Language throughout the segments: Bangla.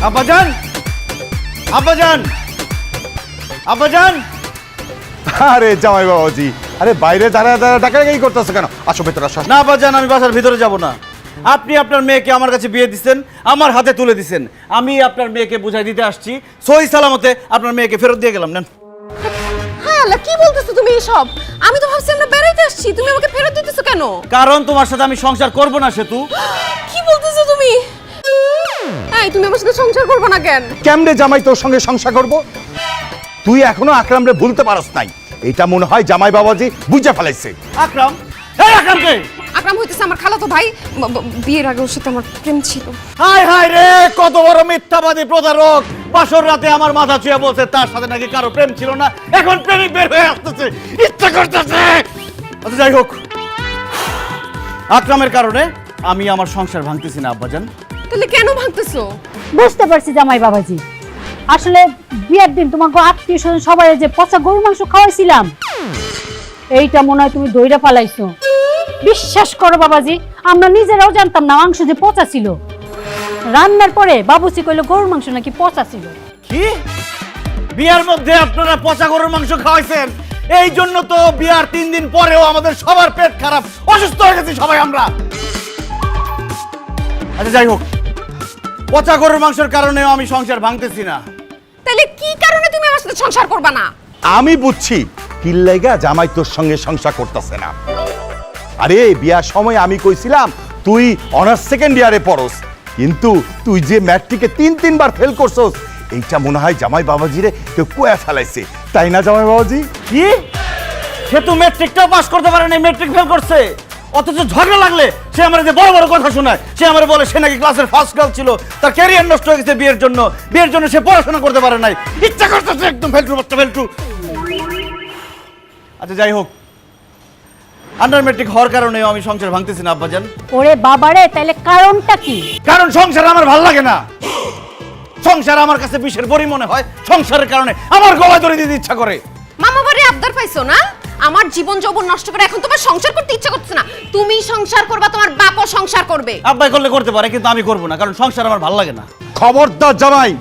আব্বাজান, আব্বাজান, আব্বাজান। আরে জামাই বাবাজি, আরে বাইরে দাঁড়া দাঁড়া ডাকাডাকি করতেছ কেন? আসো ভেতরে আসো। না আব্বাজান, আমি বাসার ভিতরে যাব না। আপনি আপনার মেয়েকে আমার কাছে বিয়ে দিচ্ছেন, আমার হাতে তুলে দিচ্ছেন। আমি আপনার মেয়েকে বুঝাই দিতে আসছি, সহি সালামতে আপনার মেয়েকে ফেরত দিয়ে গেলাম। নেন। হ্যাঁ আল্লাহ, কি বলতেছো তুমি এসব? আমি তো ভাবছি আমরা বেড়াইতে আসছি, তুমি আমাকে ফেরত দিতেছো কেন? কারণ তোমার সাথে আমি সংসার করব না সেতু। কি বলতেছো তুমি? এই তুমি আমার সাথে সংসার করবে না কেন? কেমনে জামাই তোর সঙ্গে সংসার করব? তুই এখনো আকরামরে ভুলতে পারস নাই। এটা মনে হয় জামাই বাবাজি বুঝে ফেলাইছে। আকরাম, এই আকরামকে। আকরাম হইতেছে আমার খালাতো ভাই। বিয়ের আগে ওর সাথে আমার প্রেম ছিল। হায় হায় রে, কত বড় মিথ্যাবাদী প্রতারক! বাসর রাতে আমার মাথা ছুঁয়ে বলছে তার সাথে নাকি কারো প্রেম ছিল না, এখন প্রেমিক বের হয়ে আসতেছে, ইচ্ছা করতেছে। আচ্ছা যাই হোক, আকরামের কারণে আমি আমার সংসার ভাঙতেছি না আব্বাজান। তাহলে কেন ভাঙতেছো? বুঝতে পারছি জামাই বাবাজি, আসলে বিয়ের দিন তোমাকে আত্মীয় স্বজন সবাই যে পচা গরু মাংস খাওয়াইছিলাম, এইটা মনে হয় তুমি দইরা পালাইছো। বিশ্বাস করো বাবাজি, আমরা নিজেরাও জানতাম না মাংস যে পচা ছিল। রান্নার পরে বাবুসি কইলো গরুর মাংস নাকি পচা ছিল। কি বিয়ার মধ্যে আপনারা পচা গরুর মাংস খাওয়াইছেন? এই জন্য তো বিয়ার 3 দিন পরেও আমাদের সবার পেট খারাপ, অসুস্থ হয়ে গেছি সবাই আমরা। আচ্ছা যাই হোক, পচা গরুর মাংসের কারণেও আমি সংসার ভাঙতেছি না। তাহলে কি কারণে তুমি আমার সাথে সংসার করবে না? আমি বুঝছি কিল্লাইগা জামাই তোর সঙ্গে সংসার করতেছে না। আরে বিয়ার সময় আমি কইছিলাম তুই অনার্স সেকেন্ড ইয়ারে পড়স, কিন্তু তুই যে ম্যাট্রিকে 3 বার ফেল করছস, এইটা মনে হয় জামাই বাবাজিরে কেউ কোয়া ফেলাইছে, তাই না জামাই বাবাজি? কি সে তো ম্যাট্রিকটাও পাস করতে পারে না, ম্যাট্রিক ফেল করছে, অথচ ঝগড়া লাগলে সে আমার যে বড় বড় কথা শোনায়। সে আমার বলে সে নাকি ক্লাসের ফার্স্ট গার্ল ছিল, তার ক্যারিয়ার নষ্ট হয়ে গেছে বিয়ের জন্য, বিয়ের জন্য সে পড়াশোনা করতে পারে নাই, ইচ্ছা করতেছে একদম ফেলটু বাচ্চা ফেলটু। আচ্ছা যাই হোক, আন্ডার ম্যাট্রিক হওয়ার কারণেও আমি সংসার ভাঙতেছি না আব্বাজান। ওরে বাবারে, তাইলে কারণটা কি? কারণ সংসার আমার ভাল লাগে না। সংসার আমার কাছে বিষের বড়ি মনে হয়, সংসারের কারণে আমার গলায় ধরে দিতে ইচ্ছা করে। মামা বাড়ি আবদার পাইছো না? আমার জীবন যৌবন নষ্ট করে এখন তোমার সংসার করতে ইচ্ছা করছে না। তুমি সংসার করবা, তোমার বাপও সংসার করবে। আব্বাই করলে করতে পারে, কিন্তু আমি করবো না, কারণ সংসার আমার ভাল লাগে না। খবরদার জামাই,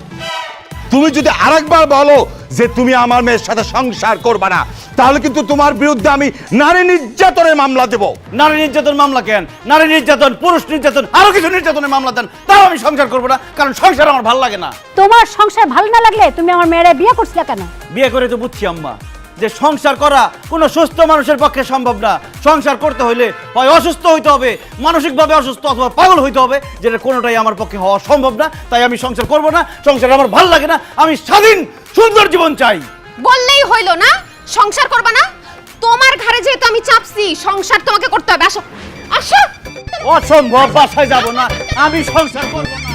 তুমি যদি আরেকবার বলো যে তুমি আমার মেয়ের সাথে সংসার করবে না, তাহলে কিন্তু তোমার বিরুদ্ধে আমি নারী নির্যাতনের মামলা দেব। নারী নির্যাতন মামলা কেন? নারী নির্যাতন, পুরুষ নির্যাতন, আরো কিছু নির্যাতনের মামলা দেন, তাও আমি সংসার করবো না, কারণ সংসার আমার ভাল লাগে না। তোমার সংসার ভালো না লাগলে তুমি আমার মেয়েরে বিয়ে করছিলা কেন? বিয়ে করে তো বুঝছি আম্মা যে সংসার করা কোনো সুস্থ মানুষের পক্ষে সম্ভব না। সংসার করতে হইলে হয় অসুস্থ হইতে হবে, মানসিকভাবে অসুস্থ, অথবা পাগল হইতে হবে, যেটা কোনোটাই আমার পক্ষে হওয়া সম্ভব না। তাই আমি সংসার করব না, সংসার আমার ভালো লাগে না, আমি স্বাধীন সুন্দর জীবন চাই। বললেই হইলো না সংসার করবা না? তোমার ঘরে যেহেতু আমি চাপছি, সংসার তোমাকে করতে হবে। আসো আসো। অসম্ভব, বাসায় যাব না, আমি সংসার করব না।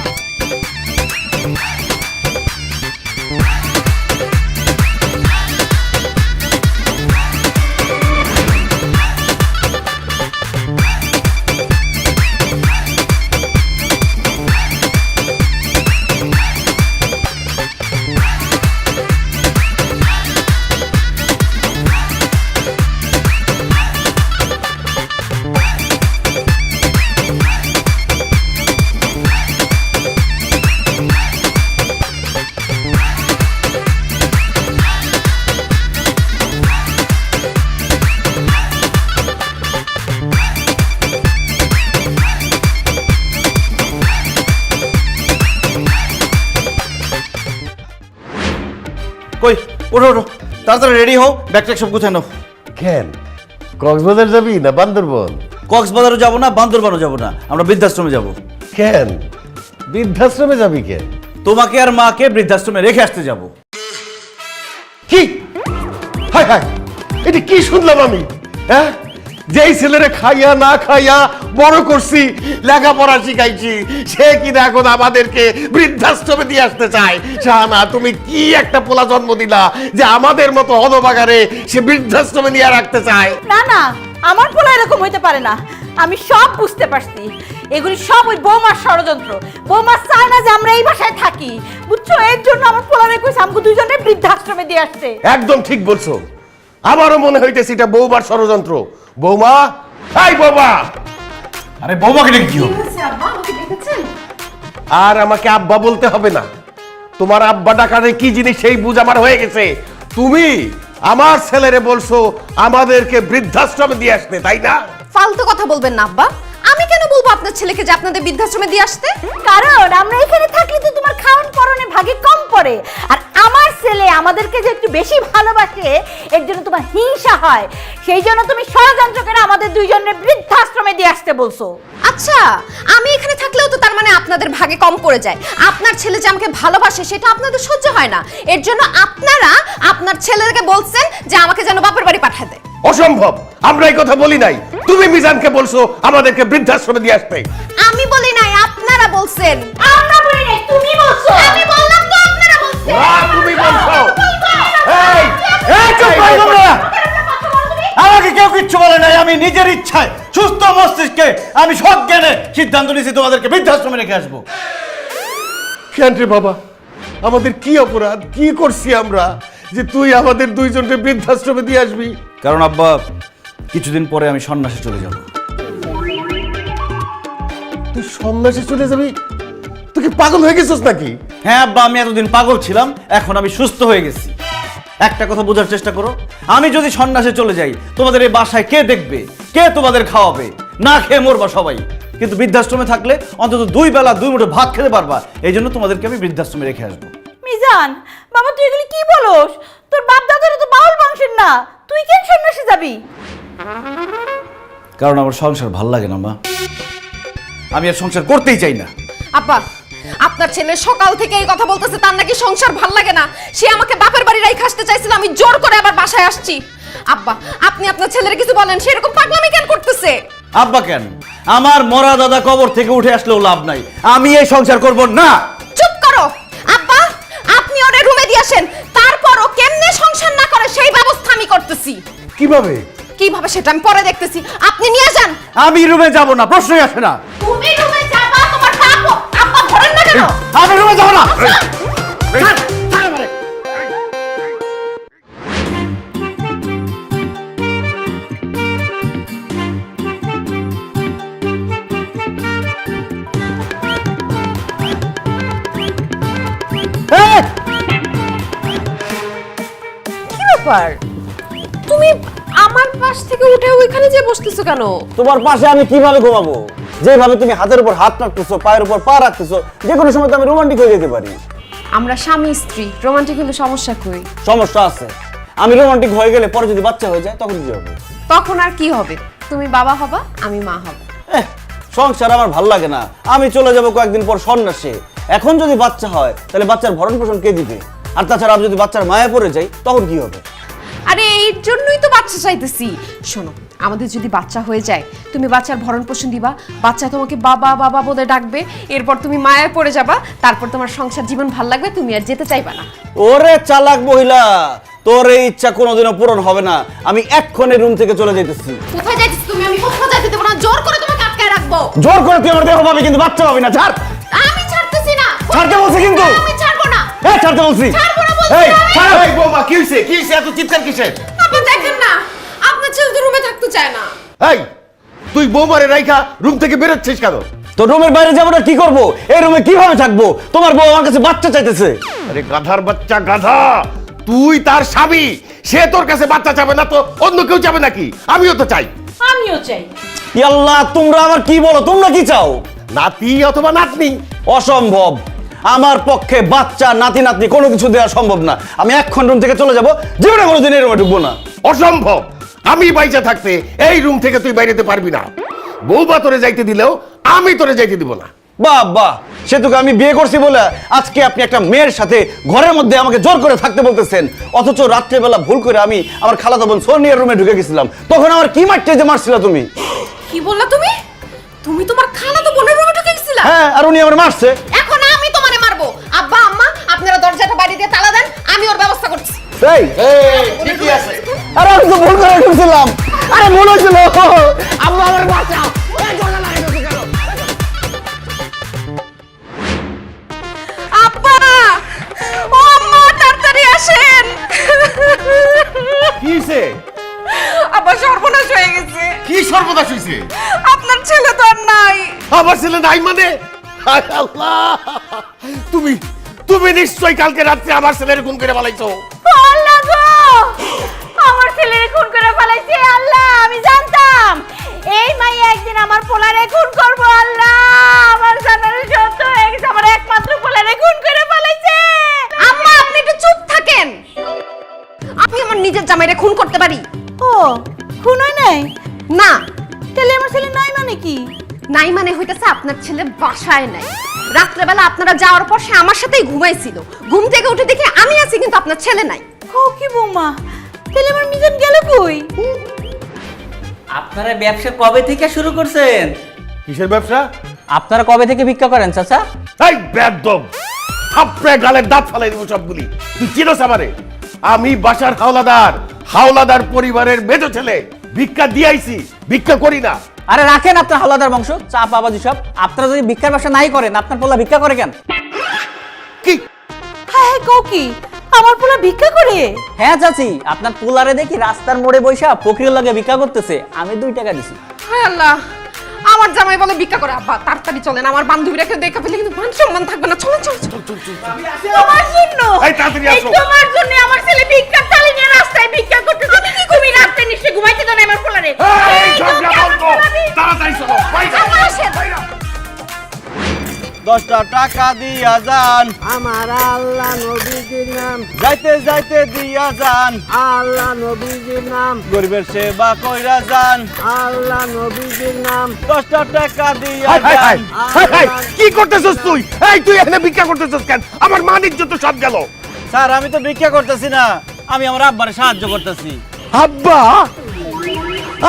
কই ওঠো ওঠো, তাড়াতাড়ি রেডি হও, ব্যাগটা সব গুছাই নাও। কেন কক্সবাজার যাবি না বান্দরবন? কক্সবাজারও যাব না, বান্দরবানও যাব না, আমরা বৃদ্ধাশ্রমে যাব। কেন বৃদ্ধাশ্রমে যাবি কেন? তোমাকে আর মাকে বৃদ্ধাশ্রমে রেখে আসতে যাব। কি হায় হায়, এটা কি শুনলাম আমি? হ্যাঁ, যেই ছেলেরে খাইয়া না খাইয়া বড় করছি, লেখাপড়া শিখাইছি, সে কিনা এখন আমাদেরকে বৃদ্ধাশ্রমে দিয়ে আসতে চায়। শাহানা, তুমি কি একটা পোলা জন্ম দিলা যে আমাদের মতো হতভাগারে সে বৃদ্ধাশ্রমে নিয়ে রাখতে চায়? না না, আমার পোলা এরকম হইতে পারে না। আমি সব বুঝতে পারছি, এগুলি সব ওই বৌমার ষড়যন্ত্র। বৌমা চায় না যে আমরা এই বাসায় থাকি, বুঝছো? এর জন্য আমার পোলারে কইছে আমাকে দুইজনে বৃদ্ধাশ্রমে দিয়ে আসছে। একদম ঠিক বলছো, আমারও মনে হইতেছে এটা বৌমার ষড়যন্ত্র। বৌমা, হাই বৌমা। আরে বৌমাকে ডেকে কি হবে? আর আমাকে আব্বা বলতে হবে না। তোমার আব্বা ডাকারে কি জিনিস সেই বুঝ আমার হয়ে গেছে। তুমি আমার ছেলেরে বলছো আমাদেরকে বৃদ্ধাশ্রমে দিয়ে আসতে, তাই না? ফালতু কথা বলবেন না আব্বা। আমি কেন বলবো আপনার ছেলেকে যে আপনাদের বৃদ্ধাশ্রমে দিয়ে আসতে? কারণ আমরা এখানে থাকলে তো তোমার খাওয়ান পরনে ভাগে কম পড়ে, আর আমার ছেলে আমাদেরকে যে একটু বেশি ভালোবাসে এর জন্য তোমার হিংসা হয়, সেই জন্য তুমি ষড়যন্ত্র করে আমাদের দুইজনের বৃদ্ধাশ্রমে দিয়ে আসতে বলছো। আচ্ছা, আমি এখানে থাকলেও তো তার মানে আপনাদের ভাগে কম পড়ে যায়। আপনার ছেলে যে আমাকে ভালোবাসে সেটা আপনাদের সহ্য হয় না, এর জন্য আপনারা আপনার ছেলেকে বলছেন যে আমাকে যেন বাপের বাড়ি পাঠায় দেয়। অসম্ভব, আমরা এই কথা বলি নাই। তুমি মিজানকে বলছো আমাদেরকে বৃদ্ধাশ্রমে দিয়ে আসতে। আমি বলি নাই, আপনারা বলছেন। আমরা বলি নাই, তুমি বলছো। আমি বললাম তো আপনারা বলছেন। তুমি বলছো। এই এই চুপ করো তোমরা। আমাকে কেউ কিচ্ছু বলে নাই, আমি নিজের ইচ্ছায় সুস্থ মস্তিষ্কে আমি সজ্ঞানে সিদ্ধান্ত নিয়েছি তোমাদেরকে বৃদ্ধাশ্রমে রেখে আসবো। কেন রে বাবা, আমাদের কি অপরাধ, কি করছি আমরা যে তুই আমাদের দুইজনকে বৃদ্ধাশ্রমে দিয়ে আসবি? কারণ আব্বা, কিছুদিন পরে আমি সন্ন্যাসে চলে যাব। তুই সন্ন্যাসে চলে যাবি? তুই কি পাগল হয়ে গেছিস নাকি? হ্যাঁ আব্বা, আমি এতদিন পাগল ছিলাম, এখন আমি সুস্থ হয়ে গেছি। একটা কথা বোঝার চেষ্টা করো, আমি যদি সন্ন্যাসে চলে যাই তোমাদের এই বাসায় কে দেখবে, কে তোমাদের খাওয়াবে? না খেয়ে মরবা সবাই। কিন্তু বৃদ্ধাশ্রমে থাকলে অন্তত 2 বেলা 2 মুঠো ভাত খেতে পারবা, এই জন্য তোমাদেরকে আমি বৃদ্ধাশ্রমে রেখে আসবো। মিজান বাবা, তুই এগুলি কি বলস? তোর বাপ দাদারা তো বাউল বংশের না, তুই কেন সন্ন্যাসে যাবি? কারণ আমার সংসার ভাল লাগে না মা, আমি আর সংসার করতেই চাই না। আব্বা, আপনার ছেলে সকাল থেকে এই কথা বলতেছে তার নাকি সংসার ভাল লাগে না। সে আমাকে বাপের বাড়ি রাইখে আসতে চাইছিল, আমি জোর করে আবার বাসায় আসছি। আব্বা, আপনি আপনার ছেলের কিছু বলেন, সে এরকম পাগলামি কেন করতেছে? আব্বা কেন? আমার মরা দাদা কবর থেকে উঠে আসলেও লাভ নাই, আমি এই সংসার করব না। চুপ করো আব্বা, আপনি ওরে রুমে দিয়ে আসেন, তারপরও কেমনে সংসার না করে সেই ব্যবস্থা আমি করতেছি। কিভাবে? কিভাবে সেটা আমি পরে দেখতেছি, আপনি নিয়ে যান। আমি রুমে যাব না, প্রশ্নই আসে না। তুমি রুমে যাবা, তোমার বাপও আব্বা ধরেন না কেন? আমি রুমে যাব না। কি ব্যাপার, তুমি আমার পাশ থেকে উঠে ওইখানে যে বসতেছো কেন? তোমার পাশে আমি কিভাবে ঘুমাবো? যেভাবে তুমি হাতের উপর হাত রাখতেছো, পায়ের উপর পা রাখতেছো, যে কোনো সময় তো আমি রোমান্টিক হয়ে যেতে পারি। আমরা স্বামী স্ত্রী, রোমান্টিক হলে সমস্যা কই? সমস্যা আছে, আমি রোমান্টিক হয়ে গেলে পরে যদি বাচ্চা হয়ে যায় তখন কি হবে? তখন আর কি হবে? তুমি বাবা হবা, আমি মা হব। সংসার আমার ভাল লাগে না, আমি চলে যাব কয়েকদিন পর সন্ন্যাসে। এখন যদি বাচ্চা হয় তাহলে বাচ্চার ভরণ পোষণ কে দিবে? আর তাছাড়া আমি যদি বাচ্চার মায়া পড়ে যাই তখন কি হবে? আরে এই জন্যই তো বাচ্চা চাইতেছি। শোনো, আমাদের যদি বাচ্চা হয়ে যায়, তুমি বাচ্চার ভরণ পোষণ দিবা, বাচ্চা তোমাকে বাবা বাবা বলে ডাকবে, এরপর তুমি মায়ায় পড়ে যাবা, তারপর তোমার সংসার জীবন ভাল লাগবে, তুমি আর যেতে চাইবা না। ওরে চালাক মহিলা, তোর এই ইচ্ছা কোনোদিনও পূরণ হবে না। আমি এক্ষুনি রুম থেকে চলে যাইতেছি। কোথায় যাইতেছ তুমি? আমি কোথাও যাইতে দেব না, জোর করে তোমাকে আটকায় রাখবো। জোর করে তুই আমার দেহ পাবি কিন্তু বাচ্চা পাবি না। ছাড়, আমি ছাড়তেছি না। ছাড়তে বলছি কিন্তু। আমি ছাড়বো না। ছাড়তে বলছি। ছাড়বো না বলছি। এই ছাড়। এই বৌমা, কি হইছে? কি হইছে? এত চিৎকার কিসের? আপনি দেখেন না, আপনার ছেলে তো রুমে থাকতে চায় না। এই, তুই বৌমারে রাইখা রুম থেকে বেরোচ্ছিস কেন? তো রুমের বাইরে যাবো না, কি করবো? এই রুমে কিভাবে থাকবো? তোমার বউ আমার কাছে বাচ্চা চাইতেছে। আরে গাধার বাচ্চা গাধা, তুই তার স্বামী, সে তোর কাছে বাচ্চা চাবে না তো অন্য কেউ চাবে নাকি? আমিও তো চাই। আমিও চাই। আল্লাহ, তোমরা আবার কি বলো? তোমরা কি চাও? নাতি অথবা নাতনি? অসম্ভব, আমার পক্ষে বাচ্চা নাতি নাতনি কোনো কিছু দেওয়া সম্ভব না। আমি এক্ষণ রুম থেকে চলে যাবো, জীবনে কোনোদিন এই রুমে ঢুকবো না। অসম্ভব, আমি বাইচা থাকতে এই রুম থেকে তুই বাইরেতে পারবি না। বৌমা তোরে যাইতে দিলেও আমি তোরে যাইতে দিব না। বাহ বাহ, সেতুকে আমি বিয়ে করছি বলে আজকে আপনি একটা মেয়ের সাথে ঘরের মধ্যে আমাকে জোর করে থাকতে বলতেছেন, অথচ রাত্রেবেলা ভুল করে আমি আমার খালাতো বোন সোনিয়ার রুমে ঢুকে গেছিলাম, তখন আমার কি মারতে যে মারছিল তুমি? কি বললা তুমি? তুমি তোমার খালাতো বোনের রুমে ঢুকে গেছিলা? হ্যাঁ, আর উনি আমার মারছে। এখন আমি তোমারে মারবো। আব্বা আম্মা, আপনারা দরজাটা বাইরে দিয়ে তালা দেন, আমি ওর ব্যবস্থা করছি। এই, ঠিকই আছে। আরে আমি তো ভুল করে ঢুকছিলাম। আরে ভুল হয়েছিল। আম্মা আমার বাঁচাও। আব্বা, ও আম্মা, তাড়াতাড়ি আসেন। কি হইছে? আব্বা, সর্বনাশ হয়ে গেছে। কি সর্বনাশ হইছে? আপনার ছেলে তো আর নাই। আমার ছেলে নাই মানে? হায় আল্লাহ, তুমি তুমি নিশ্চয়ই কালকে রাত্রে আমার ছেলের খুন করে ফেলাইছো। আল্লাহ গো, আমার ছেলের খুন করে ফেলাইছে। আল্লাহ, আমি জানতাম এই মাইয়া একদিন আমার পোলারে খুন করবো। আল্লাহ, আমার জানার সত্য হয়ে গেছে, আমার একমাত্র পোলারে খুন করে ফেলাইছে। আম্মা, আপনি একটু চুপ থাকেন। আমি আমার নিজের জামাইরে খুন করতে পারি? ও, খুন হয় নাই? না। তাহলে আমার ছেলে নাই মানে কি? নাই মানে হইতেছে আপনার ছেলে বাসায় নাই। রাত্রেবেলা আপনারা যাওয়ার পর সে আমার সাথেই ঘুমাইছিল। ঘুম থেকে উঠে দেখে আমি আছি, কিন্তু আপনার ছেলে নাই। ও কি বৌমা, তাহলে আমার মিজান গেল কই? আপনারা ব্যবসা কবে থেকে শুরু করছেন? কিসের ব্যবসা? আপনারা কবে থেকে ভিক্ষা করেন চাচা? এই বেদম, থাপড়ে গালের দাঁত ফালাই দিব সবগুলি। তুই চিনোস আমারে? আমি বাসার হাওলাদার, হাওলাদার পরিবারের মেজ ছেলে। ভিক্ষা দিয়াইছি, ভিক্ষা করি না। আরে রাখেন আপনার হাওলাদার বংশ, চা বাবাজি সব। আপনারা যদি ভিক্ষার ব্যবসা নাই করেন, আপনার পোলা ভিক্ষা করে কেন? কি? হ্যাঁ কও কি, আমার পোলা ভিক্ষা করে? হ্যাঁ চাচি, আপনার পোলারে দেখি রাস্তার মোড়ে বৈশা ফকিরের লগে ভিক্ষা করতেছে। আমি 2 টাকা দিছি। হায় আল্লাহ, আমার জামাই বলে ভিক্ষা করে। আব্বা তাড়াতাড়ি চলেন, আমার বান্ধবীরা কেউ দেখা পেলে কিন্তু মান সম্মান থাকবে না। চলেন চলেন চলেন। তোমার জন্য, এই তাড়াতাড়ি এই আসো। তোমার জন্য আমার ছেলে ভিক্ষার থালি নিয়ে রাস্তায় ভিক্ষা করতেছে। তুমি রাতে নিশ্চয়ই ঘুমাইতে দাও না আমার পোলারে। এই ঝগড়া বন্ধ, তাড়াতাড়ি চলো, বাইরে। 10টা টাকা দিয়া যান, আমার আল্লাহ নবীজির নাম, যাইতে যাইতে দিয়া যান, আল্লাহ নবীজির নাম, গরিবের সেবা কইরা যান, আল্লাহ নবীজির নাম। 10টা টাকা দিয়া হাই, হাই, হাই, যান। হাই, হাই, কি করতেছস তুই? এই তুই এখানে ভিক্ষা করতেছস কেন? আমার মান ইজ্জত তো সব গেল। স্যার, আমি তো ভিক্ষা করতেছি না, আমি আমার আব্বারে সাহায্য করতেছি। আব্বা?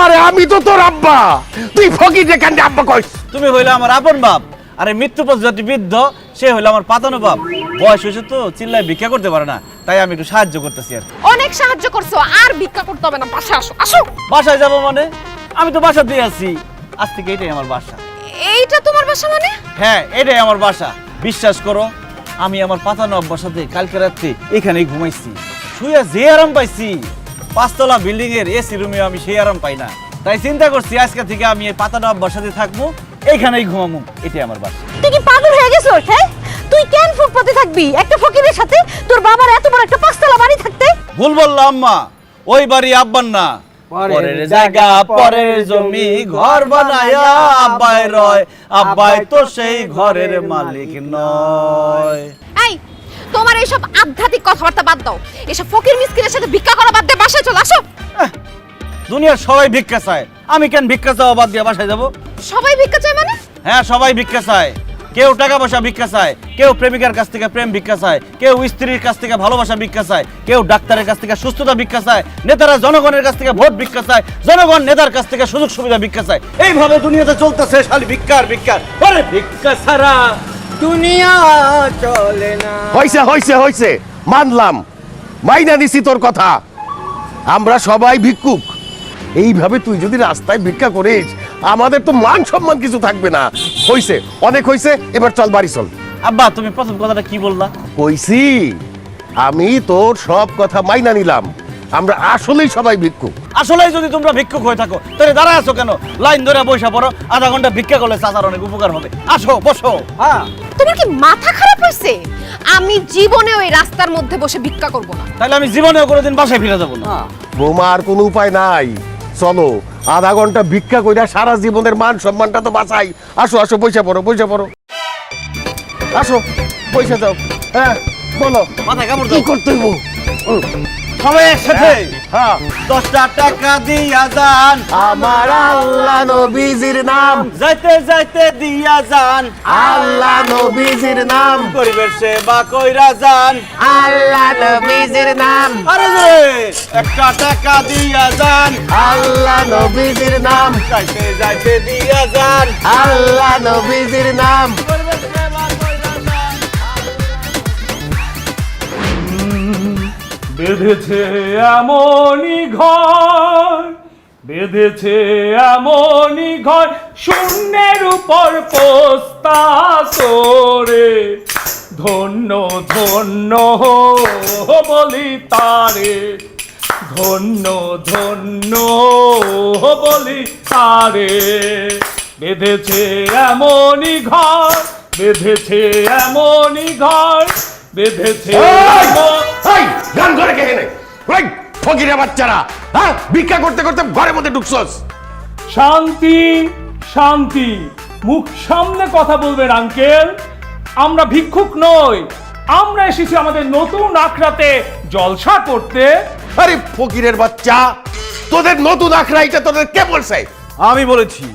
আরে আমি তো তোর আব্বা, তুই ফকিরে কেন আব্বা কইস? তুমি হইলে আমার আপন বাপ, আরে মৃত্যু পথযাত্রী বৃদ্ধ সে হইলো আমার পাতানো বাপ। বয়স হয়েছে তো, চিল্লায় ভিক্ষা করতে পারে না, তাই আমি একটু সাহায্য করতেছি। আর অনেক সাহায্য করছো, আর ভিক্ষা করতে হবে না। বাসায় আসো আসো। বাসায় যাব মানে? আমি তো বাসা দিয়ে আছি, আজ থেকে এটাই আমার বাসা। এইটা তোমার বাসা মানে? হ্যাঁ, এটাই আমার বাসা। বিশ্বাস করো, আমি আমার পাতানো আব্বার সাথে কালকে রাত্রে এখানেই ঘুমাইছি। শুয়ে যে আরাম পাইছি, 5তলা বিল্ডিং এর এসি রুমে আমি সেই আরাম পাই না। তাই চিন্তা করছি আজকে থেকে আমি এই পাতানো আব্বার সাথে থাকবো, এইখানেই ঘুমাবো। এটাই আমার বাসা। তুই কি পাগল হয়ে গেছিস? হ্যাঁ, তুই কেন ফুটপাতে থাকবি একটা ফকিরের সাথে? তোর বাবার এত বড় একটা 5তলা বাড়ি থাকতে? ভুল বললাম আম্মা, ওই বাড়ি আব্বার না। পরের জায়গা পরের জমি ঘর বানায়া আব্বাই রয়, আব্বাই তো সেই ঘরের মালিক নয়। এই, তোমার এইসব আধ্যাত্মিক কথাবার্তা বাদ দাও। এসব ফকির মিসকিনের সাথে ভিক্ষা করা বাদ দিয়ে বাসায় চলে আসো। দুনিয়ার সবাই ভিক্ষা চায়, আমি কেন ভিক্ষা চাওয়া বাদ দিয়ে বাসায় যাব? সবাই ভিক্ষা চায় মানে? হ্যাঁ, সবাই ভিক্ষা চায়। কেউ টাকা পয়সা ভিক্ষা চায়, কেউ প্রেমিকার কাছ থেকে প্রেম ভিক্ষা চায়, কেউ স্ত্রীর কাছ থেকে ভালোবাসা ভিক্ষা চায়, কেউ ডাক্তারের কাছ থেকে সুস্থতা ভিক্ষা চায়, নেতারা জনগণের কাছ থেকে ভোট ভিক্ষা চায়, জনগণ নেতার কাছ থেকে সুযোগ সুবিধা ভিক্ষা চায়। এইভাবে দুনিয়াতে চলতেছে খালি ভিক্ষার ভিক্ষার। আরে ভিক্ষা ছাড়া দুনিয়া চলে না। হইছে হইছে হইছে, মানলাম, মাইনা নিছি তোর কথা। আমরা সবাই ভিক্ষুক। এইভাবে তুই যদি রাস্তায় ভিক্ষা করিস, আমাদের তো মান সম্মান কিছু থাকবে না। হইছে, অনেক হইছে, এবার চল বাড়ি চল। আব্বা, তুমি প্রথম কথাটা কি বললা? কইছি আমি তোর সব কথা মাইনা নিলাম। আমরা আসলেই সবাই ভিক্ষুক। আসলে যদি তোমরা ভিক্ষুক হয়ে থাকো, তাহলে দাঁড়ায় আছো কেন? লাইন ধরে বসে পড়ো, আধা ঘন্টা ভিক্ষা করলে চাচার অনেক উপকার হবে। আসো, বসো। হ্যাঁ, তোমার কি মাথা খারাপ হয়েছে? আমি জীবনে ওই রাস্তার মধ্যে বসে ভিক্ষা করব না। তাহলে আমি জীবনেও কোনোদিন বাসায় ফিরে যাবো না। বৌমা, আর কোনো উপায় নাই, চলো আধা ঘন্টা ভিক্ষা কইরা সারা জীবনের মান সম্মানটা তো বাঁচাই। আসো আসো, পয়সা পড়ো, পয়সা পড়ো, আসো পয়সা দাও। হ্যাঁ বলো, মাথায় কামড় কি দাও। করতে হইব? সবাই একসাথে হ্যাঁ, 10টা টাকা দিয়া যান, আমার আল্লাহ নবীজির নাম, যাইতে যাইতে দিয়া যান, আল্লাহ নবীজির নাম, গরিবের সেবা কইরা যান, আল্লাহ নবীজির নাম, আরে রে 1টা টাকা দিয়া যান, আল্লাহ নবীজির নাম, যাইতে যাইতে দিয়া যান, আল্লাহ নবীজির নাম। গরিবের সেবা কইরা যান। বেঁধেছে এমনই ঘর, বেঁধেছে এমনই ঘর, শূন্যের উপর পোস্তা করে, ধন্য ধন্য বলি তারে, ধন্য ধন্য বলি তারে। বেঁধেছে এমনই ঘর, বেঁধেছে এমনই ঘর, বেঁধেছে এই গান করে কে এনে ওই ফকিরের বাচ্চারা, হ্যাঁ ভিক্ষা করতে করতে ঘরের মধ্যে ঢুকছস। শান্তি শান্তি, মুখ সামনে কথা বলবেন আঙ্কেল। আমরা ভিক্ষুক নই, আমরা এসেছি আমাদের নতুন আখড়াতে জলসা করতে। আরে ফকিরের বাচ্চা, তোদের নতুন আখড়া এটা তোদের কে বলছে? আমি বলেছি।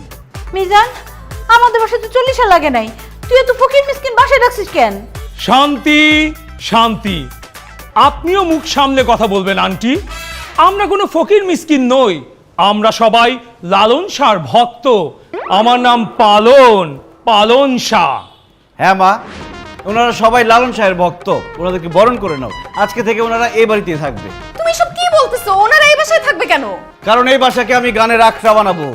মিজান, আমাদের বাসায় তো 40 লাগে নাই, তুই এত ফকির মিসকিন বাসায় রাখছিস কেন? শান্তি শান্তি, আপনিও মুখ সামনে কথা বলবেন আন্টি। আমরা কোনো ফকির মিসকিন নই, আমরা সবাই লালন শাহর ভক্ত। আমার নাম পালন, পালন শাহ। হ্যাঁ মা, ওনারা সবাই লালন শাহের ভক্ত, ওনাদেরকে বরণ করে নাও। আজকে থেকে ওনারা এই বাড়িতেই থাকবে। তুমি সব কি বলতেছো? ওনারা এই বাসায় থাকবে কেন? কারণ এই বাসাকে আমি গানের আখড়া বানাবো।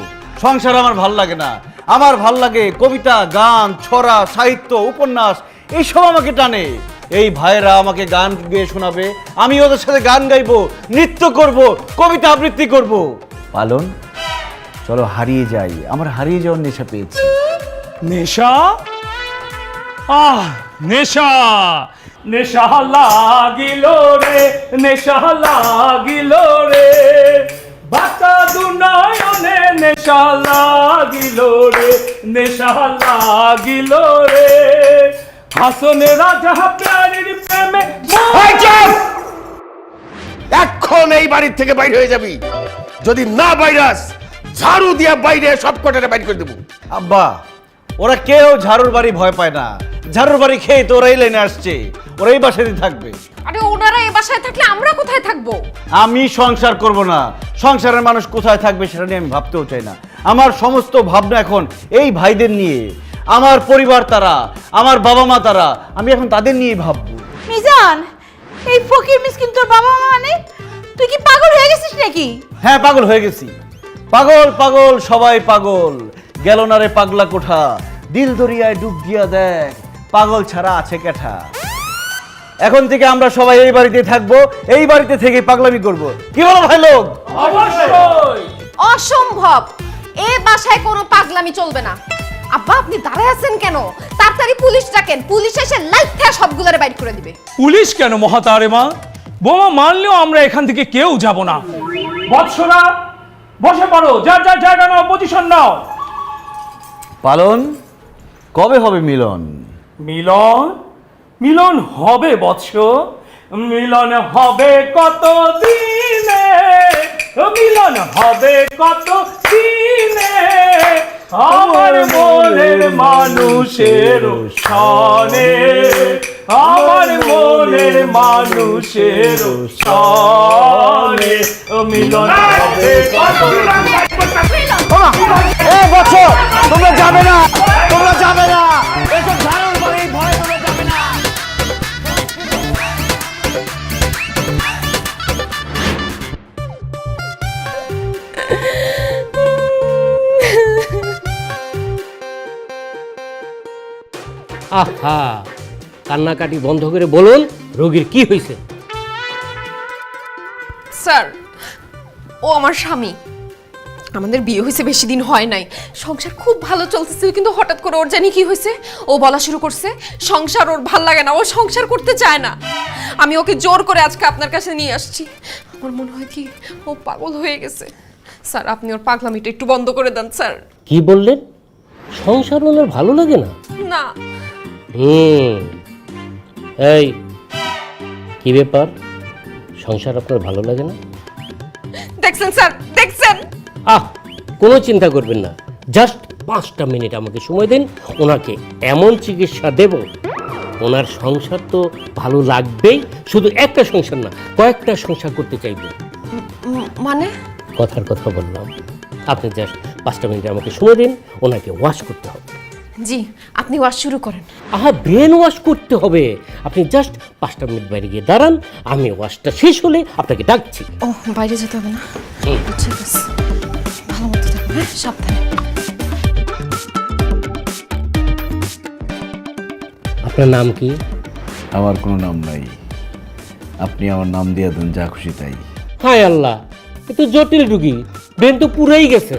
সংসার আমার ভাল লাগে না, আমার ভাল লাগে কবিতা, গান, ছড়া, সাহিত্য, উপন্যাস, এইসব আমাকে টানে। এই ভাইয়েরা আমাকে গান গেয়ে শোনাবে, আমি ওদের সাথে গান গাইবো, নৃত্য করব, কবিতা আবৃত্তি করব। পালন, চলো হারিয়ে যাই, আমার হারিয়ে যাওয়ার নেশা পেয়েছি। নেশা? আহ, নেশা নেশা লাগিল রে, নেশা লাগিল রে, বাতা দুনয়নে নেশা লাগিল রে, নেশা লাগিল রে, হাসনে রাজা প্রাণীর প্রেমে। এই চুপ! এখন এই বাড়ির থেকে বাইরে হয়ে যাবি, যদি না বাইরাস ঝাড়ু দিয়া বাইরে সব কটারে বাইর করে দেবো। আব্বা, ওরা কেউ ঝাড়ুর বাড়ি ভয় পায় না, ঝাড়ুর বাড়ি খেয়ে তো ওরাই লাইনে আসছে, ওরা এই বাসাতেই থাকবে। আরে ওনারা এই বাসায় থাকলে আমরা কোথায় থাকবো? আমি সংসার করব না, সংসারের মানুষ কোথায় থাকবে সেটা নিয়ে আমি ভাবতেও চাই না। আমার সমস্ত ভাবনা এখন এই ভাইদের নিয়ে, আমার পরিবার তারা, আমার বাবা মা তারা, আমি এখন তাদের নিয়েই ভাববো। মিজান, এই ফকির মিসকিন তোর বাবা মা মানে? তুই কি পাগল হয়ে গেছিস নাকি? হ্যাঁ, পাগল হয়ে গেছি। পাগল পাগল সবাই পাগল, গেল না রে পাগলা কোঠা, দিল দরিয়ায় ডুব দিয়া দেখ, পাগল ছাড়া আছে কেঠা। এখন থেকে আমরা সবাই এই বাড়িতে থাকবো, এই বাড়িতে থেকে পাগলামি করব। কি বলো ভাই লোক? অবশ্যই। অসম্ভব, এ বাসায় কোনো পাগলামি চলবে না। আব্বা, আপনি দাঁড়ায় আছেন কেন? তাড়াতাড়ি পুলিশ ডাকেন, পুলিশ এসে লাইট থেকে সবগুলোরে বাইর করে দিবে। পুলিশ কেন মহাতারে মা? বোমা মারলেও আমরা এখান থেকে কেউ যাব না। বৎসরা, বসে পড়ো, যার যার জায়গা নাও, পজিশন নাও। পালন, কবে হবে মিলন? মিলন? মিলন হবে বৎস, মিলন হবে কত দিনে, মিলন হবে কত দিনে, আমার মনের মানুষের সনে, আমার মনের মানুষের সনে, মিলন হবে কত দিনে। তোমরা যাবে না, তোমরা যাবে না, এসব ঝাড়ুর বাড়ি ভয় তোমরা যাবে না। আহা, কান্নাকাটি বন্ধ করে বলুন রোগীর কি হয়েছে? স্যার, ও আমার স্বামী। আমাদের বিয়ে হয়েছে বেশি দিন হয় নাই, সংসার খুব ভালো চলতেছিল, কিন্তু হঠাৎ করে ওর জানি কি হয়েছে, ও বলা শুরু করছে সংসার ওর ভাল লাগে না, ও সংসার করতে চায় না। আমি ওকে জোর করে আজকে আপনার কাছে নিয়ে আসছি। আমার মনে হয় কি ও পাগল হয়ে গেছে। স্যার, আপনি ওর পাগলামিটা একটু বন্ধ করে দেন স্যার। কি বললেন? সংসার ওনার ভালো লাগে না? না। এই কি ব্যাপার, সংসার আপনার ভালো লাগে না? দেখছেন স্যার, দেখছেন? কোনো চিন্তা করবেন না, জাস্ট 5টা মিনিট আমাকে সময় দিন, ওনাকে এমন চিকিৎসা দেব ওনার সংসার তো ভালো লাগবেই, শুধু একটা সংসার না, কয়েকটা সংসার করতে চাইবে। মানে? কথার কথা বললাম, আপনি জাস্ট 5টা মিনিট আমাকে সময় দিন, ওনাকে ওয়াশ করতে হবে। জি, আপনি ওয়াশ শুরু করেন। ব্রেন ওয়াশ করতে হবে। আপনি জাস্ট 5টা মিনিট বাইরে গিয়ে দাঁড়ান, আমি ওয়াশটা শেষ হলে আপনাকে ডাকছি। ও, বাইরে যেতে হবে না? ঠিক আছে, ভালো মতো থাকবেন, হ্যাঁ, সাবধানে। আপনার নাম কি? আমার কোনো নাম নাই, আপনি আমার নাম দিয়ে দেন, যা খুশি তাই। হায় আল্লাহ, এ তো জটিল রুগী, ব্রেন তো পুরাই গেছে।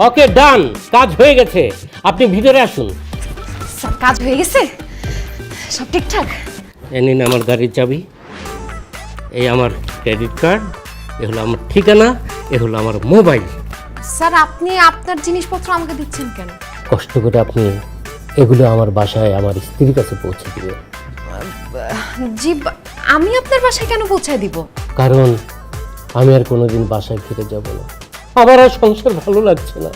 ওকে ডান, কাজ হয়ে গেছে। আপনি ভিতরে আসুন। স্যার কাজ হয়ে গেছে, সব ঠিকঠাক? এ নিন আমার গাড়ির চাবি, এই আমার ক্রেডিট কার্ড, এ হলো আমার ঠিকানা, এ হলো আমার মোবাইল। স্যার আপনি আপনার জিনিসপত্র আমাকে দিচ্ছেন কেন? কষ্ট করে আপনি এগুলো আমার বাসায় আমার স্ত্রীর কাছে পৌঁছে দিবেন। জি, আমি আপনার বাসায় কেন পৌঁছায় দিব? কারণ আমি আর কোনোদিন বাসায় ফিরে যাব না, আমার আর সংসার ভালো লাগছে না।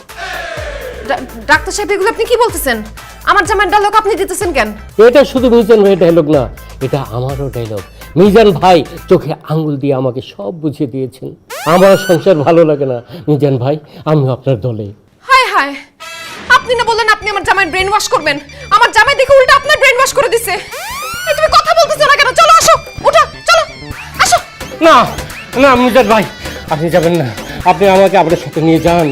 ডাক্তার সাহেব এগুলো আপনি কি বলতেছেন? আমার জামাইয়ের ডায়লগ আপনি দিতেছেন কেন? এটা শুধু মিজান ভাইয়ের ডায়লগ না, এটা আমারও ডায়লগ। মিজান ভাই চোখে আঙ্গুল দিয়ে আমাকে সব বুঝিয়ে দিয়েছেন। আমার সংসার ভালো লাগে না মিজান ভাই, আমি আপনার দলে। হায় হায়, আপনি না বললেন আপনি আমার জামাইয়ের ব্রেন ওয়াশ করবেন, আমার জামাই দেখে উল্টা আপনার ব্রেন ওয়াশ করে দিছে। এই তুমি কথা বলতেছো না কেন? চলো আসো, ওঠো, চলো আসো। না না মিজান ভাই, আপনি যাবেন না, আপনি আমাকে আপনার সাথে নিয়ে যান।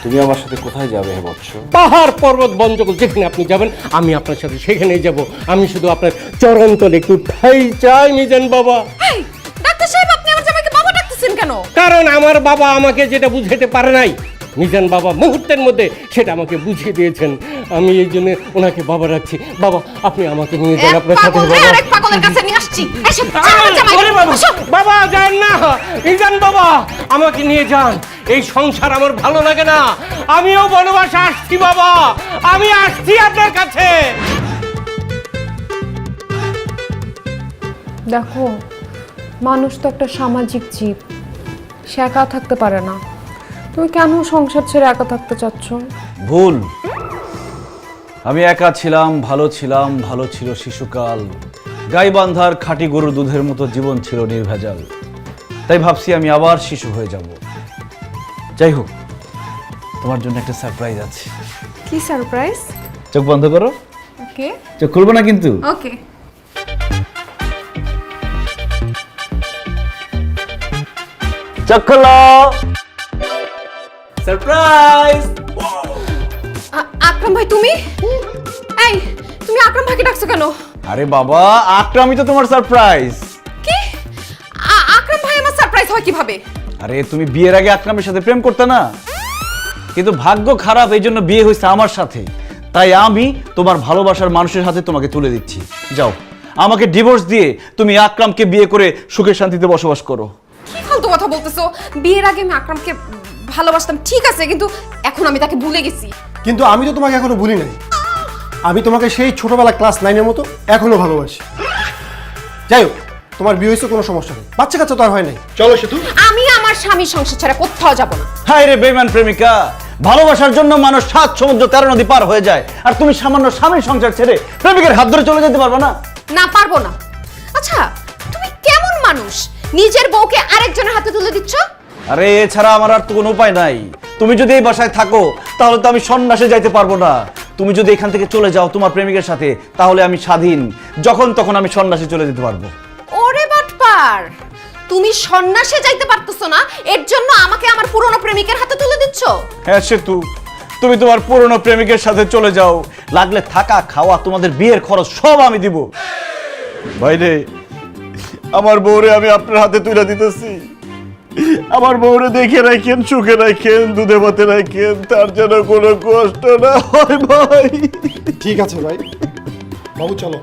তুমি আমার সাথে কোথায় যাবে হে বৎস? পাহাড় পর্বত বন জঙ্গল যেখানে আপনি যাবেন আমি আপনার সাথে সেখানেই যাব। আমি শুধু আপনার চরণ তলে একটু ঠাই চাই মিজান বাবা। এই ডাক্তার সাহেব আপনি আমার জামাইকে বাবা ডাকতেছেন কেন? কারণ আমার বাবা আমাকে যেটা বুঝাতে পারে নাই, মিজান বাবা মুহূর্তের মধ্যে সেটা আমাকে বুঝিয়ে দিয়েছেন। আমি এই জন্য ওনাকে বাবা রাখছি। বাবা আপনি আমাকে নিয়ে যান আপনার সাথে। আরেক পাগলের কাছে নিয়ে আসছি। এসো, আমার জামাই, ওরে বাবা, আসো। বাবা যান না, মিজান বাবা আমাকে নিয়ে যান। এই সংসার আমার ভালো লাগে না, আমিও বনবাসে আসছি বাবা, আমি আসছি আপনার কাছে। দেখো, মানুষ তো একটা সামাজিক জীব, সে একা থাকতে পারে না। তুমি কেন সংসার ছেড়ে একা থাকতে চাচ্ছ? ভুল। আমি একা ছিলাম, ভালো ছিলাম, ভালো ছিল শিশুকাল। গাই বান্ধার খাঁটি গরুর দুধের মতো জীবন ছিল নির্ভেজাল। তাই ভাবছি আমি আবার শিশু হয়ে যাব। যাই হোক, তোমার জন্য একটা সারপ্রাইজ আছে। কি সারপ্রাইজ? চোখ বন্ধ করো। ওকে চোখ খুলবো না কিন্তু। ওকে। চোখ খোলো। সারপ্রাইজ। আকরাম ভাই তুমি? এই তুমি আকরাম ভাইকে ডাকছো কেন? আরে বাবা, আকরামই তো তোমার সারপ্রাইজ। কি? আকরাম ভাই আমার সারপ্রাইজ হয় কিভাবে? আরে তুমি বিয়ের আগে আকরামের সাথে প্রেম করতে না, কিন্তু ভাগ্য খারাপ, এই জন্য বিয়ে হয়েছে আমার সাথে। তাই আমি তোমার ভালোবাসার মানুষের হাতে তোমাকে তুলে দিচ্ছি। যাও, আমাকে ডিভোর্স দিয়ে তুমি আকরামকে বিয়ে করে সুখে শান্তিতে বসবাস করো। কি ফালতু কথা বলতেছো? বিয়ের আগে আমি আকরামকে ভালোবাসতাম ঠিক আছে, কিন্তু এখন আমি তাকে ভুলে গেছি। কিন্তু আমি তো তোমাকে এখনো ভুলি নাই। আমি তোমাকে সেই ছোটবেলা ক্লাস 9-এর মতো এখনো ভালোবাসি। যাই হোক, তোমার বিয়ে হয়েছে কোনো সমস্যা নেই, বাচ্চা কাচ্চা তো আর হয় নাই। চলো সেতু। আমি আমার স্বামীর সংসার ছাড়া কোথাও যাব না। হায় রে বেঈমান প্রেমিকা, ভালোবাসার জন্য মানুষ 7 সমুদ্র 13 নদী পার হয়ে যায়, আর তুমি সামান্য স্বামীর সংসার ছেড়ে প্রেমিকের হাত ধরে চলে যেতে পারবে না? না, পারবো না। আচ্ছা, তুমি কেমন মানুষ নিজের বউকে আরেকজনের হাতে তুলে দিচ্ছ? আরে এছাড়া আমার আর তো কোনো উপায় নাই। তুমি যদি এই বাসায় থাকো তাহলে তো আমি সন্ন্যাসে যাইতে পারবো না। তুমি যদি এখান থেকে চলে যাও তোমার প্রেমিকের সাথে, তাহলে আমি স্বাধীন, যখন তখন আমি সন্ন্যাসে চলে যেতে পারবো। ওরে বাটপার, তুমি সন্ন্যাসে যাইতে পারতেছো না, এর জন্য আমাকে আমার পুরনো প্রেমিকের হাতে তুলে দিচ্ছ? হ্যাঁ সেতু, তুমি তোমার পুরনো প্রেমিকের সাথে চলে যাও, লাগলে থাকা খাওয়া তোমাদের বিয়ের খরচ সব আমি দিব। ভাইরে, আমার বউরে আমি আপনার হাতে তুলে দিতেছি। আমার বউরে দেখে রাখেন, সুখে রাখেন, দুধে ভাতে রাখেন, তার যেন কোনো কষ্ট না হয় ভাই। ঠিক আছে ভাই, বাবু চলো।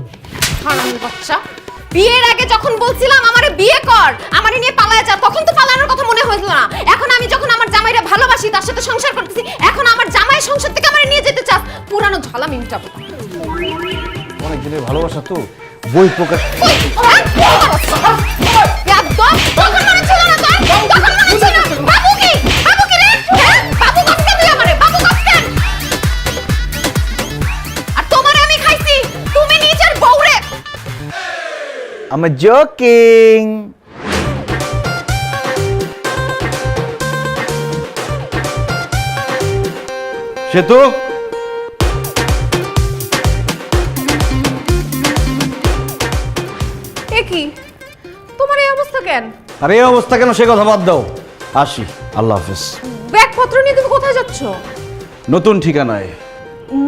হারামি বাচ্চা, বিয়ের আগে যখন বলছিলাম আমারে বিয়ে কর, আমারে নিয়ে পালায় যা, তখন তো পালানোর কথা মনে হইছিল না। এখন আমি যখন আমার জামাইরে ভালোবাসি, তার সাথে সংসার করতেছি, এখন আমার জামাই সংসার থেকে আমারে নিয়ে যেতে চাস, পুরানো ঝালা মিটাবো। অনেক দিনের ভালোবাসা তো, বই প্রকাশ। I'm joking. সেতু, এ কি তোমার এই অবস্থা কেন? আরে এই অবস্থা কেন সে কথা বাদ দাও। আসি, আল্লাহ হাফেজ। ব্যাগপত্র নিয়ে তুমি কোথায় যাচ্ছ? নতুন ঠিকানায়।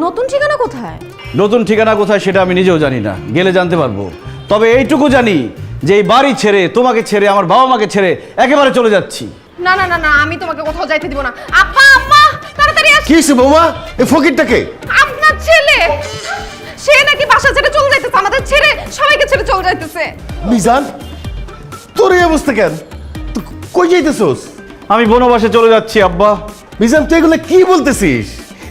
নতুন ঠিকানা কোথায়? নতুন ঠিকানা কোথায় সেটা আমি নিজেও জানি না, গেলে জানতে পারবো। তবে এইটুকু জানি যে এই বাড়ি ছেড়ে, তোমাকে ছেড়ে, আমার বাবা মাকে ছেড়ে একেবারে চলে যাচ্ছি। না না না না, আমি তোমাকে কোথাও যাইতে দিব না। আব্বা আম্মা তাড়াতাড়ি আসো। কি হয়েছে বৌমা এই ফকিরটাকে? আপনার ছেলে, সে নাকি বাসা ছেড়ে চলে যাইতেছে, আমাদের ছেড়ে সবাইকে ছেড়ে চলে যাইতেছে। মিজান, তোর এই অবস্থা কেন? তুই কই যাইতেছস? আমি বনবাসে চলে যাচ্ছি আব্বা। মিজান, তুই এগুলো কি বলতেছিস?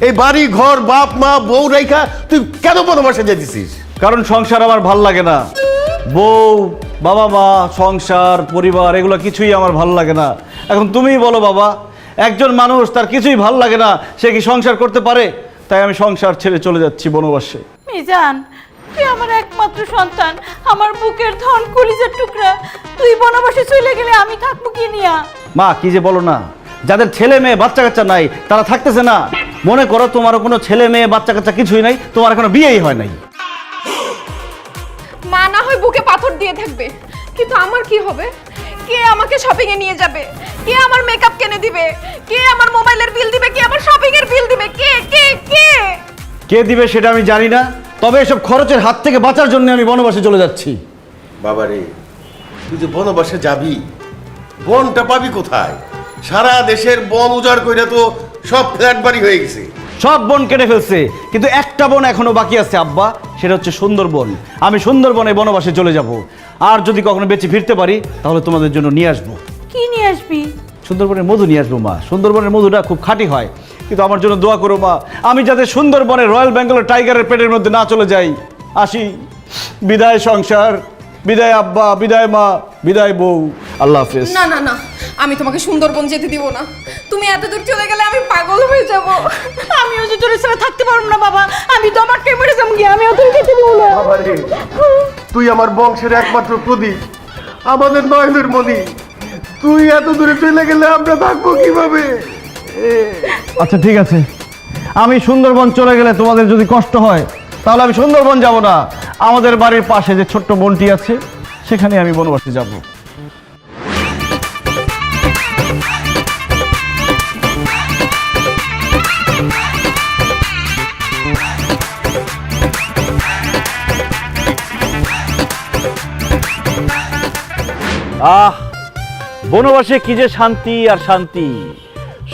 এই বাড়ি ঘর বাপ মা বউ রাইখা তুই কেন বনবাসে যাইতেছিস? কারণ সংসার আমার ভাল লাগে না। বউ, বাবা মা, সংসার, পরিবার এগুলো কিছুই আমার ভাল লাগে না। এখন তুমিই বলো বাবা, একজন মানুষ তার কিছুই ভাল লাগে না, সে কি সংসার করতে পারে? তাই আমি সংসার ছেড়ে চলে যাচ্ছি বনবাসে। মিজান, তুই আমার একমাত্র সন্তান, আমার বুকের ধন, কলিজার টুকরা। তুই বনবাসে চলে গেলে আমি থাকবো কি নিয়া? মা কি যে বলো না, যাদের ছেলে মেয়ে বাচ্চা কাচ্চা নাই তারা থাকতেছে না। মনে করো তোমারও কোনো ছেলে মেয়ে বাচ্চা কাচ্চা কিছুই নাই, তোমার এখনো বিয়েই হয় নাই। মা না হয় বুকে পাথর দিয়ে থাকবে, কিন্তু আমার কি হবে? কে আমাকে শপিং এ নিয়ে যাবে? কে আমার মেকআপ কিনে দিবে? কে আমার মোবাইলের বিল দিবে? কে আমার শপিং এর বিল দিবে? কে কে কে কে দিবে সেটা আমি জানি না, তবে এসব খরচের হাত থেকে বাঁচার জন্য আমি বনবাসে চলে যাচ্ছি। বাবারে, তুই যে বনবাসে যাবি, বনটা পাবি কোথায়? সারা দেশের বন উজাড় কইরা তো সব ফ্ল্যাট বাড়ি হয়ে গেছে। সব বন কেটে ফেলছে, কিন্তু একটা বন এখনো বাকি আছে আব্বা, সেটা হচ্ছে সুন্দরবন। আমি সুন্দরবনে বনবাসে চলে যাব, আর যদি কখনো বেঁচে ফিরতে পারি তাহলে তোমাদের জন্য নিয়ে আসবো। কি নিয়ে আসবি? সুন্দরবনের মধু নিয়ে আসবো মা। সুন্দরবনের মধুটা খুব খাঁটি হয়, কিন্তু আমার জন্য দোয়া করো মা, আমি যাতে সুন্দরবনে রয়্যাল বেঙ্গল টাইগারের পেটের মধ্যে না চলে যাই। আসি, বিদায় সংসার, বিদায় আব্বা, বিদায় মা, বিদায় বউ, আল্লাহ হাফেজ। না না না, আমি তোমাকে সুন্দরবন যেতে দিব না। তুমি এত দূর চলে গেলে আমি পাগল হয়ে যাব। আমিও যে তোর ছাড়া থাকতে পারবো না বাবা, আমি তো আমার মরে যাবো গিয়ে, আমি ওদের যেতে দিব না। বাবারে, তুই আমার বংশের একমাত্র প্রদীপ, আমাদের নয়নের মণি। তুই এত দূরে চলে গেলে আমরা থাকবো কিভাবে? আচ্ছা ঠিক আছে, আমি সুন্দরবন চলে গেলে তোমাদের যদি কষ্ট হয় তাহলে আমি সুন্দরবন যাব না। আমাদের বাড়ির পাশে যে ছোট্ট বনটি আছে সেখানে আমি বনবাসে যাব। বনবাসে কি যে শান্তি আর শান্তি।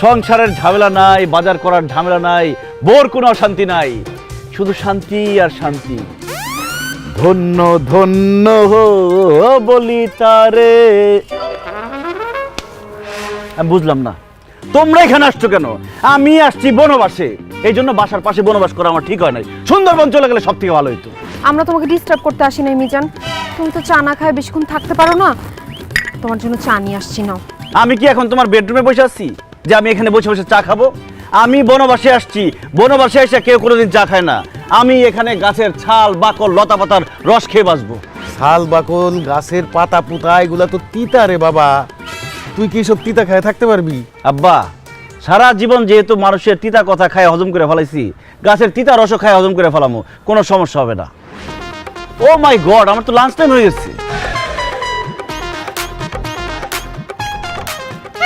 সংসারের ঝামেলা নাই, বাজার করার ঝামেলা নাই, বোর কোনো অশান্তি নাই, শুধু শান্তি আর শান্তি। ধন্য ধন্য হো বলি তারে। আমি বুঝলাম না তোমরা এখানে আসছো কেন? আমি আসছি বনবাসে, এই জন্য বাসার পাশে বনবাস করা আমার ঠিক হয় নাই। সুন্দরবন চলে গেলে সব থেকে ভালো হইতো। আমরা তোমাকে ডিস্টার্ব করতে আসি নাই মিজান, তুমি তো চা না খায় বেশিক্ষণ থাকতে পারো না, তোমার জন্য চা নিয়ে আসছি না। আমি কি এখন তোমার বেডরুমে বসে আছি যে আমি এখানে বসে বসে চা খাবো? আমি বনবাসে আসছি, বনবাসে এসে কেউ কোনোদিন চা খায় না। আমি এখানে গাছের ছাল বাকল লতা পাতার রস খেয়ে বাঁচবো। শাল বাকল গাছের পাতা পুতা এগুলা তো তিতা রে বাবা, তুই কি সব তিতা খায় থাকতে পারবি? আব্বা, সারা জীবন যেহেতু মানুষের তিতা কথা খায় হজম করে ফেলাইছি, গাছের তিতা রসও খায় হজম করে ফেলামো, কোনো সমস্যা হবে না। ও মাই গড, আমার তো লাঞ্চ টাইম হয়ে গেছে।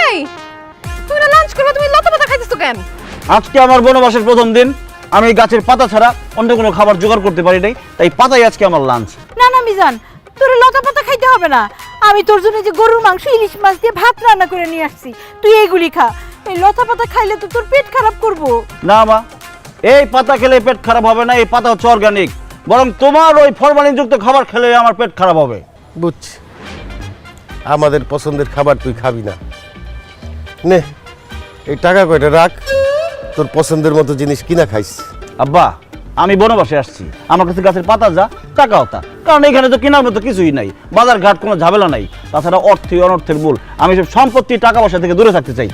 এই, তুমি না লাঞ্চ করবে, তুমি লতা পাতা খাইতেছো কেন? আজকে আমার বনবাসের প্রথম দিন, আমি এই গাছের পাতা ছাড়া অন্য কোনো খাবার জোগাড় করতে পারি নাই, তাই পাতাই আজকে আমার লাঞ্চ। না না মিজান, তোর লতা পাতা খাইতে হবে না। আমি তোর জন্য যে গরুর মাংস, ইলিশ মাছ দিয়ে ভাত রান্না করে নিয়ে আসছি, তুই এইগুলি খা। এই লতা পাতা খাইলে তো তোর পেট খারাপ করবো। না মা, এই পাতা খেলে পেট খারাপ হবে না, এই পাতা হচ্ছে অর্গানিক। বরং তোমার ওই ফরমালিনযুক্ত খাবার খেলে আমার পেট খারাপ হবে। বুঝছি, আমাদের পছন্দের খাবার তুই খাবি না। নে, এই টাকা কয়টা রাখ, তোর পছন্দের মতো জিনিস কিনা খাইস। আব্বা, আমি বনবাসে আসছি, আমার কাছে গাছের পাতা যা, টাকাও তা। কারণ এখানে তো কেনার মতো কিছুই নাই, বাজার ঘাট কোনো ঝামেলা নাই। তাছাড়া অর্থই অনর্থের মূল। আমি সব সম্পত্তি টাকা পয়সা থেকে দূরে থাকতে চাই।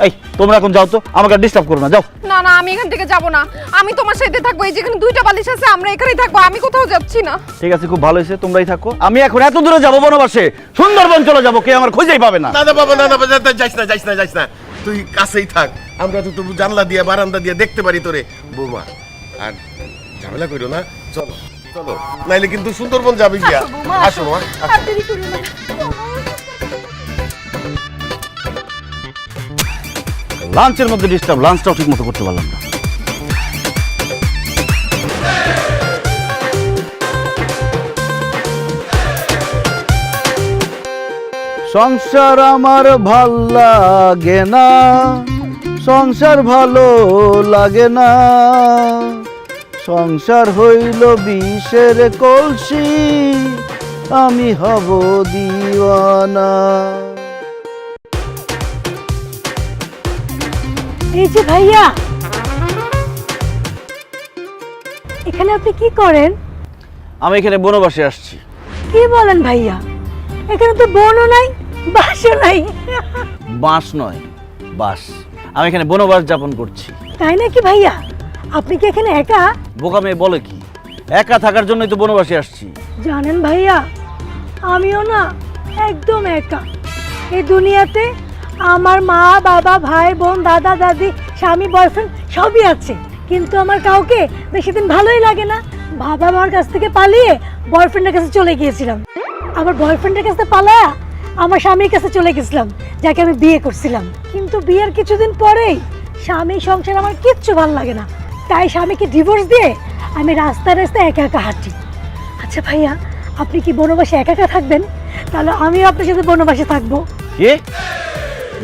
এই তোমরা এখন যাও তো, আমাকে ডিস্টার্ব করো না, যাও। না না, আমি এখান থেকে যাব না, আমি তোমার সাথে থাকবো। এই যেখানে দুইটা বালিশ আছে আমরা এখানেই থাকবো, আমি কোথাও যাচ্ছি না। ঠিক আছে, খুব ভালো হয়েছে, তোমরাই থাকো। আমি এখন এত দূরে যাবো বনবাসে, সুন্দরবন চলে যাবো, কে আমার খুঁজেই পাবে না। না না বাবা, না না যাইস না, যাইস না, যাইস না, তুই কাছেই থাক। আমরা তো তবু জানলা দিয়ে বারান্দা দিয়ে দেখতে পারি তোরে। বৌমা, আর ঝামেলা করো না, চলো চলো, নাইলে কিন্তু সুন্দরবন যাবি গিয়া। আসো মা, আর দেরি করিও না। লাঞ্চের মধ্যে ডিস্টার্ব, লাঞ্চটাও ঠিক মতো করতে পারলাম না। সংসার আমার ভাল লাগে না, সংসার ভালো লাগে না, সংসার হইল বিষের কলসি, আমি হব দিওয়ানা। এই যে ভাইয়া, এখানে আপনি কি করেন? আমি এখানে বনবাসে আসছি। কি বলেন ভাইয়া, এখানে তো বনও নাই বাসও নাই। বাঁশ নয়, বাস। আমি এখানে বনবাস যাপন করছি। তাই নাকি ভাইয়া? আপনি কি এখানে একা? বোকা মেয়ে বলে কি, একা থাকার জন্যই তো বনবাসে আসছি। জানেন ভাইয়া, আমিও না একদম একা। এই দুনিয়াতে আমার মা বাবা ভাই বোন দাদা দাদি স্বামী বয়ফ্রেন্ড সবই আছে, কিন্তু আমার কাউকে বেশি দিন ভালোই লাগে না। বাবা মার কাছ থেকে পালিয়ে বয়ফ্রেন্ডের কাছে চলে গিয়েছিলাম, আবার বয়ফ্রেন্ডের কাছে পালায়া আমার স্বামীর কাছে চলে গেছিলাম, যাকে আমি বিয়ে করছিলাম। কিন্তু বিয়ের কিছুদিন পরেই স্বামী সংসার আমার কিচ্ছু ভালো লাগে না, তাই স্বামীকে ডিভোর্স দিয়ে আমি রাস্তায় রাস্তায় একা একা হাঁটি। আচ্ছা ভাইয়া, আপনি কি বনবাসে একা একা থাকবেন? তাহলে আমিও আপনার সাথে বনবাসে থাকবো। কি?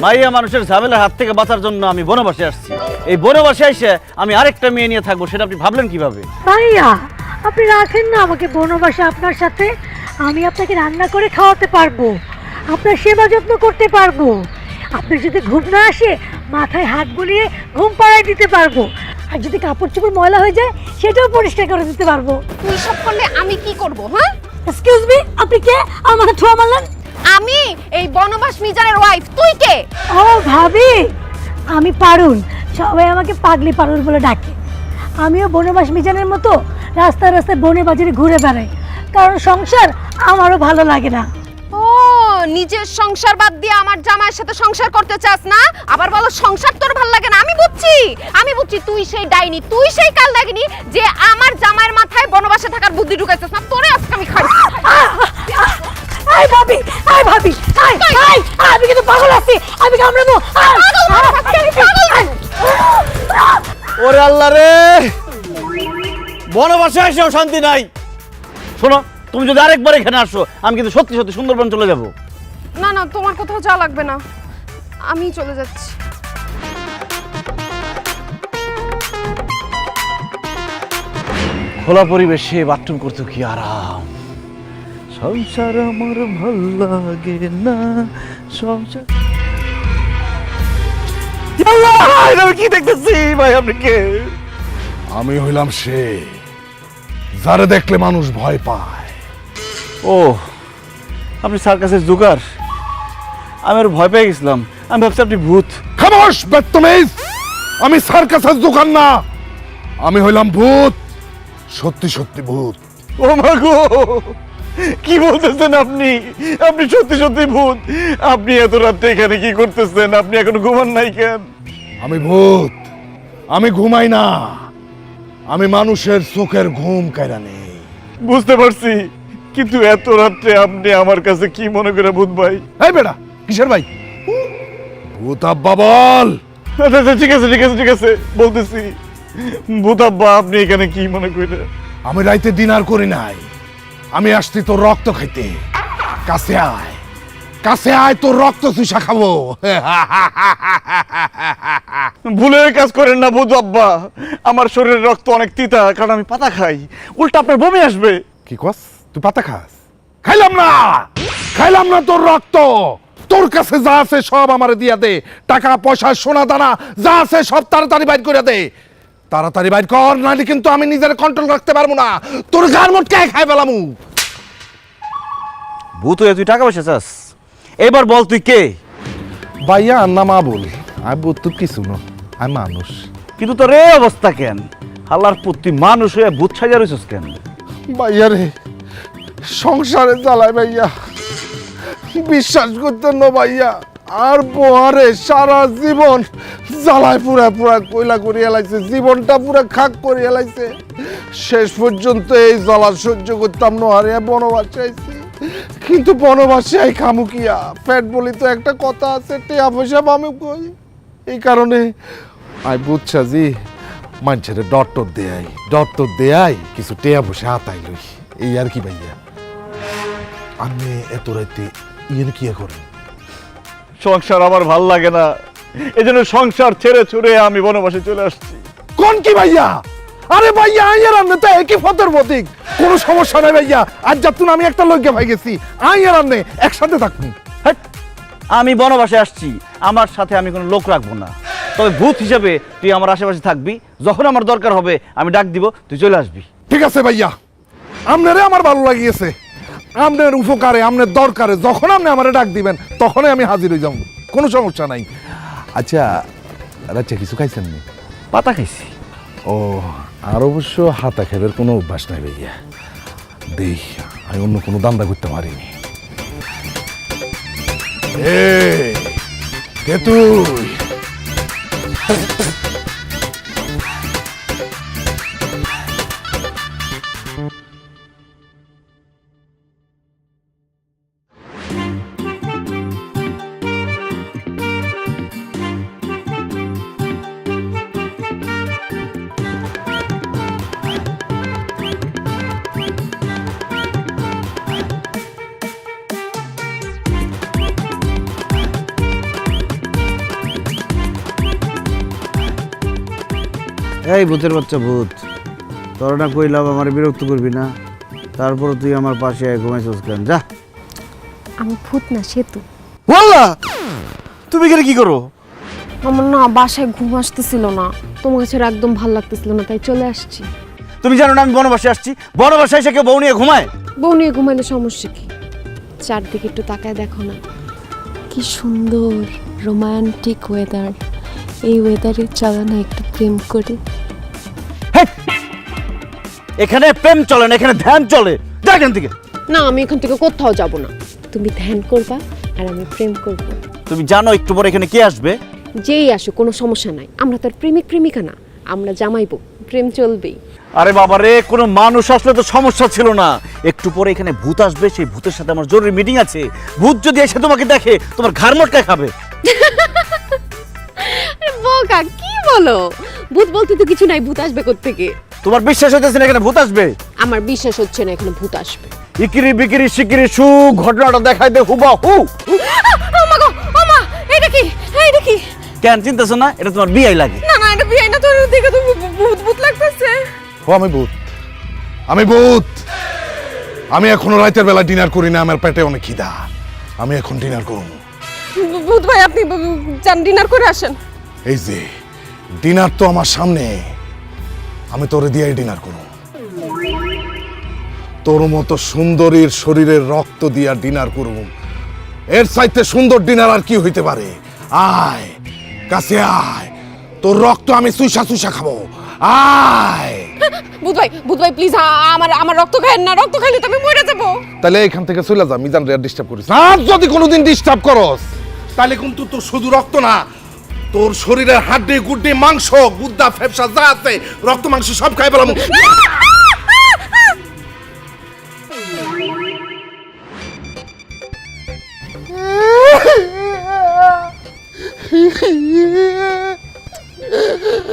মাইয়া মানুষের ঝামেলার হাত থেকে বাঁচার জন্য আমি বনবাসে আসছি। এই বনবাসে এসে আমি আরেকটা মেয়ে নিয়ে থাকবো, সেটা আপনি ভাবলেন কিভাবে? ভাইয়া, আপনি রাখেন না আমাকে বনবাসে আপনার সাথে। আমি আপনাকে রান্না করে খাওয়াতে পারবো, আপনার সেবা যত্ন করতে পারবো, আপনার যদি ঘুম না আসে মাথায় হাত বুলিয়ে ঘুম পাড়ায় দিতে পারবো, আর যদি কাপড় চোপড় ময়লা হয়ে যায় সেটাও পরিষ্কার করে দিতে পারবো। তুই সব করলে আমি কি করব? হ্যাঁ, এক্সকিউজ মি, আপনি কে? আমার মাথা ঠোয়া মারলেন? আমি এই বনবাস মিজানের ওয়াইফ। তুই কে? ও ভাবি, আমি পারুল, সবাই আমাকে পাগলি পারুল বলে ডাকে। আমিও বনবাস মিজানের মতো রাস্তায় রাস্তায় বনে বাজারে ঘুরে বেড়াই, কারণ সংসার আমারও ভালো লাগে না। ও, নিজের সংসার বাদ দিয়ে আমার জামাইয়ের সাথে সংসার করতে চাস না? আবার বলো সংসার তোর ভালো লাগে না? আমি বুঝছি তুই সেই ডাইনি, তুই সেই কাল ডাইনি যে আমার জামাইয়ের মাথায় বনবাসে থাকার বুদ্ধি ঢুকাইছিস না। তোরে আজকে আমি খাই। আই ভাবি, আই ভাবি, আই আই, আমি কিন্তু পাগল আছি, আমি কামড়াবো। ওরে আল্লাহ রে, বনবাসে এসেও শান্তি নাই। শোনো, তুমি যদি আরেকবার এখানে আসো, আমি কিন্তু সত্যি সত্যি সুন্দরবন চলে যাব। না না, তোমার কোথাও যাওয়া লাগবে না, আমি চলে যাচ্ছি। খোলা পরিবেশে বাথরুম করতে কি আরাম। সংসার আমার ভাল লাগে না, সংসার। আমি কি দেখতেছি ভাই? আপনি কে? আমি হইলাম সে যারে দেখলে মানুষ ভয় পায়। ও, আপনি সার্কাসের জোকার। আমি আর ভয় পেয়ে গেছিলাম, আমি ভাবছি আপনি ভূত। খামোশ বদতমিজ, আমি সার্কাসের দোকান না, আমি হইলাম ভূত, সত্যি সত্যি ভূত। ও মা গো, কি বলতেছেন আপনি? আপনি সত্যি সত্যি ভূত? আপনি এত রাতে এখানে কি করতেছেন? আপনি এখনো ঘুমান নাই কেন? আমি ভূত, আমি ঘুমাই না, আমি মানুষের চোখের ঘুম কাইরা নেই। বুঝতে পারছি, কিন্তু এত রাত্রে আপনি আমার কাছে কি মনে করে ভূত ভাই? এই বেটা, কিসের ভাই? ভূত আব্বা বল। আচ্ছা আচ্ছা, ঠিক আছে ঠিক আছে ঠিক আছে, বলতেছি। ভূত আব্বা, আপনি এখানে কি মনে করে? আমি রাইতে ডিনার করি নাই, আমি আসছি তোর রক্ত খাইতে। কাছে আয়, কাছে আয়, তোর রক্ত চুষা খাবো। ভুলের কাজ করেন না ভূত আব্বা, আমার শরীরের রক্ত অনেক তিতা, কারণ আমি পাতা খাই। উল্টা আপনার বমি আসবে। কি কস? তুই পাতা খাস? খাইলাম না, খাইলাম না তোর রক্ত। তোর কাছে যা আছে সব আমারে দিয়া দে, টাকা পয়সা সোনা দানা যা আছে সব তাড়াতাড়ি বাইর করে দে। তাড়াতাড়ি বাইর কর, নাহলে কিন্তু আমি নিজের কন্ট্রোল রাখতে পারবো না, তোর গার মোটকে খাই ফেলামু। ভূত হয়ে তুই টাকা পয়সা চাস? এবার বল তুই কে? ভাইয়া না মা বল, আমি ভূত কিছু না, আমি মানুষ। কিন্তু তোর এই অবস্থা কেন? হাল্লার পুত, তুই মানুষ হয়ে ভূত সাজা রইছিস কেন? ভাইয়া রে, সংসারে জ্বালায় ভাইয়া, বিশ্বাস করতেন না ভাইয়া। আর বহারে সারা জীবন জ্বালায় পুরা পুরা কইলা করে এলাইছে, জীবনটা পুরা খাক করে এলাইছে। শেষ পর্যন্ত এই জ্বালা সহ্য করতাম না, হারে বনবাসে আইছি। কিন্তু বনবাসে আই খামু কিয়া? পেট বলি তো একটা কথা আছে, টেয়া পয়সা পামু কই? এই কারণে আই বুঝছা জি, মানুষের ডটর দেয়াই, ডটর দেয়াই কিছু টেয়া পয়সা হাতাই লই, এই আর কি ভাইয়া। আপনি এত রাইতে ইয়ে কি করেন? সংসার আমার ভাল লাগে না, এজন্য সংসার ছেড়ে ছুড়ে আমি বনবাসে চলে আসছি। কোন কি ভাইয়া? আরে ভাইয়া আইয়ার আমনে তো একই ফতের প্রতীক, কোনো সমস্যা নাই ভাইয়া। আজ যাতুন আমি একটা লইকে ভাই গেছি, আইয়ার আমনে একসাথে থাকবো। হ্যাট, আমি বনবাসে আসছি, আমার সাথে আমি কোনো লোক রাখবো না। তবে ভূত হিসেবে তুই আমার আশেপাশে থাকবি, যখন আমার দরকার হবে আমি ডাক দিব, তুই চলে আসবি। ঠিক আছে ভাইয়া, আমনেরে আমার ভালো লাগিয়েছে। আমনের উপকারে, আমনের দরকারে যখন আপনি আমারে ডাক দিবেন তখনই আমি হাজির হয়ে যাব, কোনো সমস্যা নাই। আচ্ছা রাচ্চা কিছু খাইছেন নি? পাতা খাইছি। ও, আর অবশ্য হাতা খেলের কোনো অভ্যাস নাই ভাইয়া। দেখ আমি অন্য কোনো দান্দা করতে পারিনি। কে তুই? এই ভূতের বাচ্চা ভূত, তোর না কইলাম আমার বিরক্ত করবি না, তারপর তুই আমার পাশে ঘুমাইছিস কেন? যা। আমি ভূত না, সেতু। বললা তুমি এখানে কি করো? আমার না বাসায় ঘুম আসতেছিল না, তোমার ছেড়ে একদম ভালো লাগতেছিল না, তাই চলে আসছি। তুমি জানো না আমি বনবাসে আসছি? বনবাসে এসে কেউ বউ নিয়ে ঘুমায়? বউ নিয়ে ঘুমাইলে সমস্যা কি? চারদিকে একটু তাকায় দেখো না, কি সুন্দর রোমান্টিক ওয়েদার। এই ওয়েদারে চলো না একটু প্রেম করি। এখানে প্রেম চলে না, এখানে ধ্যান চলে। যা এখান থেকে। না, আমি এখান থেকে কোথাও যাব না। তুমি ধ্যান করবা আর আমি প্রেম করব। তুমি জানো একটু পরে এখানে কে আসবে? যেই আসো কোনো সমস্যা নাই, আমরা তো আর প্রেমিক প্রেমিকা না, আমরা জামাইবো, প্রেম চলবেই। আরে বাবা রে, কোনো মানুষ আসলে তো সমস্যা ছিল না। একটু পরে এখানে ভূত আসবে, সেই ভূতের সাথে আমার জরুরি মিটিং আছে। ভূত যদি এসে তোমাকে দেখে তোমার ঘাড় মটকায় খাবে। বোকা, কি বলো? ভূত বলতে তো কিছু নাই, ভূত আসবে কোত্থেকে? তোমার বিশ্বাস হইতেছে না এখানে ভূত আসবে? আমার বিশ্বাস হচ্ছে না এখানে ভূত আসবে। ইকিরি বিকিরি শিকিরি সু, ঘটনাটা দেখাই দে হুবা হু। ওমা গো, ওমা, এটা কি? এটা কি? কেন চিন্তাছো না? এটা তোমার বিয়াই লাগে। না না, এটা বিয়ে না, তোর দেখে তো ভূত ভূত লাগতেছে। ও আমি ভূত, আমি ভূত। আমি এখনো রাতের বেলা ডিনার করি না, আমার পেটে অনেক খিদা। আমি এখন ডিনার করব। ভূত ভাই, আপনি যান ডিনার করে আসেন। এই যে ডিনার তো আমার সামনে, আমি তোরে দিয়েই ডিনার করব। তোর মতো সুন্দরীর শরীরের রক্ত দিয়া ডিনার করব। এর চাইতে সুন্দর ডিনার আর কি হইতে পারে? আয় কাছে আয়, তোর রক্ত আমি চুষা চুষা খাবো। আয়। ভূত ভাই প্লিজ আমার রক্ত খায়েন না, রক্ত খাইলে তো আমি মরে যাবো। তাহলে এখান থেকে চলে যা, মিজান রে ডিস্টার্ব করিস। আর যদি কোনোদিন ডিস্টার্ব করস তাহলে কিন্তু তোর শুধু রক্ত না, তোর শরীরের হাড্ডি গুড্ডি মাংস গুদ্দা ফেফসা যা আছে রক্ত মাংস সব খাই পেলাম।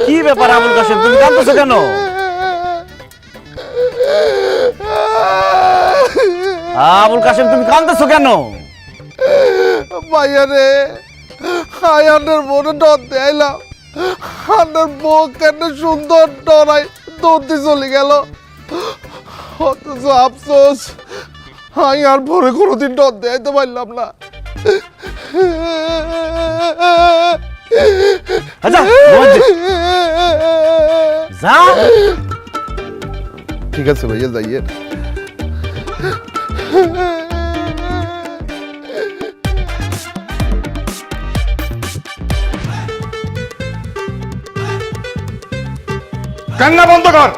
কি ব্যাপার আবুল কাশেম, তুমি কাঁদতেছো কেন? আবুল কাশেম তুমি কাঁদতেছো কেন? ভাইয়া রে, আয়ানের মনে ডর দেয়লাম, আনের বউ কেন সুন্দর ডরাই দৌড়তে চলে গেল। অথচ আফসোস আমি আর পরে কোনোদিন ডর দেয়াইতে পারলাম না। আচ্ছা যা। ঠিক আছে ভাইয়া, যাইয়ে। কান্না বন্ধ কর।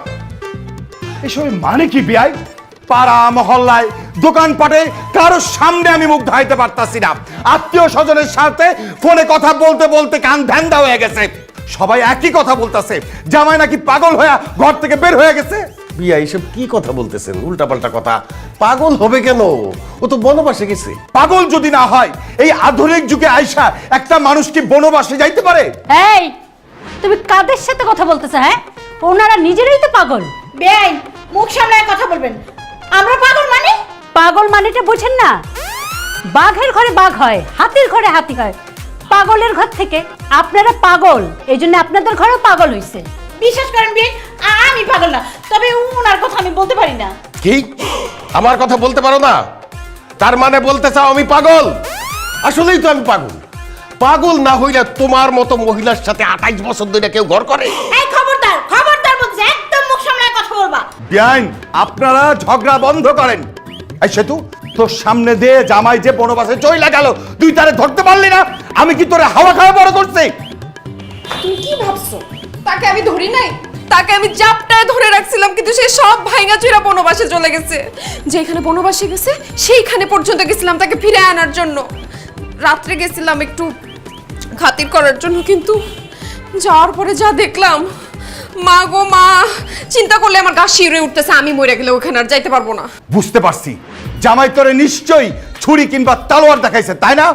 এসব মানে কি বিয়াই? পাড়া মহল্লায় দোকানপাটে কারোর সামনে আমি মুখ ধাইতে পারতাছি না। আত্মীয় স্বজনের সাথে ফোনে কথা বলতে বলতে কান ধ্যান্দা হয়ে গেছে। সবাই একই কথা বলতেছে, জামাই নাকি পাগল হয়ে ঘর থেকে বের হয়ে গেছে। বিয়া এইসব কি কথা বলতেছেন? উল্টাপাল্টা কথা। পাগল হবে কেন? ও তো বনবাসে গেছে। পাগল যদি না হয় এই আধুনিক যুগে আইসা একটা মানুষ কি বনবাসে যাইতে পারে? এই তুমি কাদের সাথে কথা বলতেছো? হ্যাঁ, ওনারা নিজেরাই তো পাগল। বেআইন, মুখ সামলায় কথা বলবেন। আমরা পাগল মানে? পাগল মানেটা বোঝেন না? বাঘের ঘরে বাঘ হয়, হাতির ঘরে হাতি হয়। পাগলের ঘর থেকে আপনারা পাগল, এই জন্য আপনাদের ঘরেও পাগল হইছে। বিশ্বাস করেন বিয়ে, আমি পাগল না, তবে ওনার কথা আমি বলতে পারি না। কি আমার কথা বলতে পারো না? তার মানে বলতে চাও আমি পাগল? আসলেই তো আমি পাগল। পাগল না হইলে তোমার মতো মহিলার সাথে 28 বছর ধরে কেউ ঘর করে? এই খবরদার, খবরদার বলছে, একদম মুখ সামলায় কথা বলবা। বিয়াইন, আপনারা ঝগড়া বন্ধ করেন। এই সেতু, তোর সামনে দিয়ে জামাই যে বনবাসে চইলা গেল, তুই তারে ধরতে পারলি না? আমি কি তোরে হাওয়া খাওয়া বড় করছি? তুমি কি ভাবছো তাকে আমি ধরি নাই? তাকে আমি জাপটায় ধরে রাখছিলাম, কিন্তু সে সব ভাঙা চুরা বনবাসে চলে গেছে। যেখানে বনবাসে গেছে সেইখানে পর্যন্ত গেছিলাম তাকে ফিরে আনার জন্য। রাত্রে গেছিলাম একটু খাতির করার জন্য, কিন্তু যাওয়ার পরে যা দেখলাম, মা গো মা, চিন্তা করলে আমার গা শিউরে উঠতেছে। আমি মরে গেলে ওখানে আর যাইতে পারবো না। বুঝতে পারছি, জামাই তোরে নিশ্চয়ই ছুরি কিংবা তালোয়ার দেখাইছে, তাই না?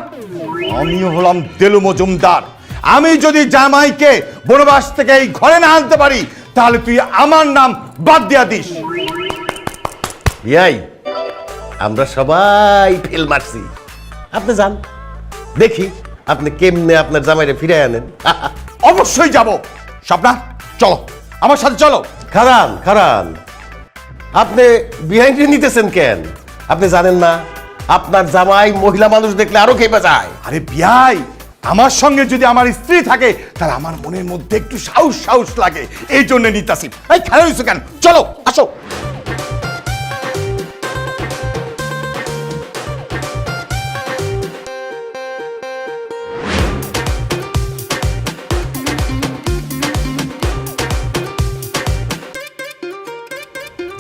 আমিও হলাম দেলু মজুমদার। আমি যদি জামাইকে বনবাস থেকে এই ঘরে না আনতে পারি, তাহলে তুই আমার নাম বাদ দিয়া দিস। বিয়াই, আমরা সবাই ফেল মারছি। আপনি যান, দেখি আপনি কেমনে আপনার জামাইরে ফিরে আনেন। অবশ্যই যাব। স্বপ্না, চলো আমার সাথে চলো। খারান খারান, আপনি বিহাইন্ডে নিতেছেন কেন? আপনি জানেন না আপনার জামাই মহিলা মানুষ দেখলে আরো খেপে যায়? আরে বিয়াই, আমার সঙ্গে যদি আমার স্ত্রী থাকে, তাহলে আমার মনের মধ্যে একটু সাহস সাহস লাগে, এই জন্য নিতাসি। এই খেলা হয়েছে কেন? চলো, আসো।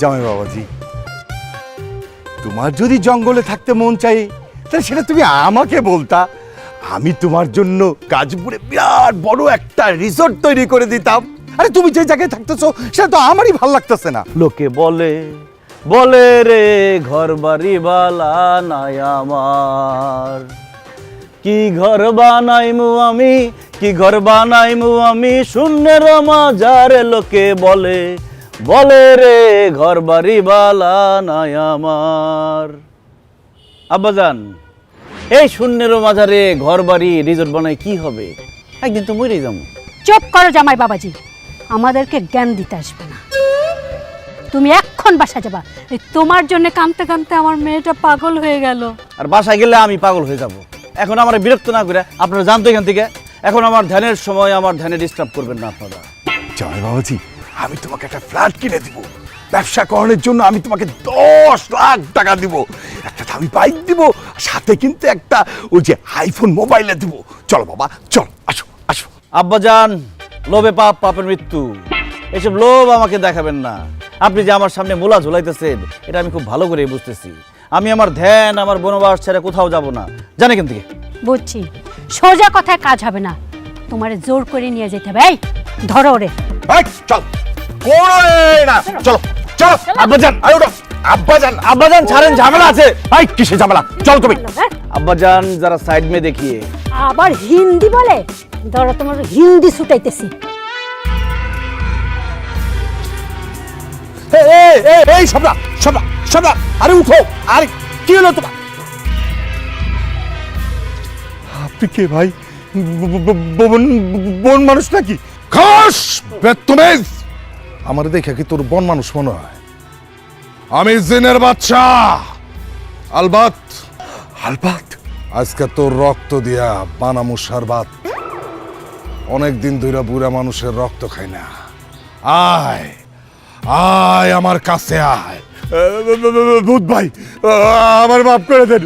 জামাই বাবাজি, তোমার যদি জঙ্গলে থাকতে মন চাই, তাহলে সেটা তুমি আমাকে বলতা। আমি তোমার জন্য গাজপুরে বিরাট বড় একটা রিসোর্ট তৈরি করে দিতাম। আরে তুমি যে জায়গায় থাকতেছো সেটা তো আমারই ভালো লাগতেছে না। লোকে বলে বলে রে ঘর বাড়ি বালা নাই আমার, কি ঘর বানাইমু আমি, কি ঘর বানাইমু আমি শূন্যের মাঝারে। লোকে বলে বলে রে ঘর বাড়ি বালা নাই আমার। আব্বাজান, এই শূন্যের মাঝারে ঘর বাড়ি রিসোর্ট বানাই কি হবে? একদিন তো মরেই যাবো। চুপ করো জামাই বাবাজি, আমাদেরকে জ্ঞান দিতে আসবে না। তুমি এখন বাসা যাবা। এই তোমার জন্য কাঁদতে কাঁদতে আমার মেয়েটা পাগল হয়ে গেল। আর বাসায় গেলে আমি পাগল হয়ে যাব। এখন আমার বিরক্ত না করে আপনারা জানতো এখান থেকে। এখন আমার ধ্যানের সময়, আমার ধ্যানে ডিস্টার্ব করবেন না আপনারা। জামাই বাবাজি, আমি তোমাকে একটা ফ্ল্যাট কিনে দিব। ব্যবসা করার জন্য আমি তোমাকে 10 লাখ টাকা দিব। একটা দামি বাইক দিব, সাথে কিন্তু একটা ওই যে আইফোন মোবাইলে দিব। চলো বাবা, চল, আসো আসো। আব্বাজান, লোভে পাপ, পাপের মৃত্যু। এসব লোভ আমাকে দেখাবেন না। আপনি যে আমার সামনে মোলা ঝুলাইতেছেন, এটা আমি খুব ভালো করে বুঝতেছি। আমি আমার ধ্যান, আমার বনবাস ছেড়ে কোথাও যাব না। জানে কেন থেকে? বুঝছি, সোজা কথায় কাজ হবে না, তোমারে জোর করে নিয়ে যেতে হবে। এই ধরো ওরে। এই, চল। না, চলো চলো। আব্বাজান, আরে ওঠো। আব্বাজান, আব্বাজান ছাড়েন, ঝামেলা আছে। এই কিসে ঝামেলা? চল তুমি। আব্বাজান, যারা সাইড মে দেখিয়ে। আবার হিন্দি বলে? ধরো তোমার হিন্দি ছুটাইতেছি। এই সবলা সবলা সবলা, আরে উঠো। আরে কি হলো তোমার? আপনি কে ভাই? বন মানুষ নাকি? খাস বেত্তমেজ, আমার দেখে কি তোর বন মানুষ মনে হয়? আমি জিনের বাচ্চা আলবাত। আলবাত? আজকে তোর রক্ত দিয়া বানামু সারবাত। অনেকদিন ধরে বুড়া মানুষের রক্ত খাই না। আয় আয় আমার কাছে আয়। ভূত ভাই, আমার মাফ করে দেন।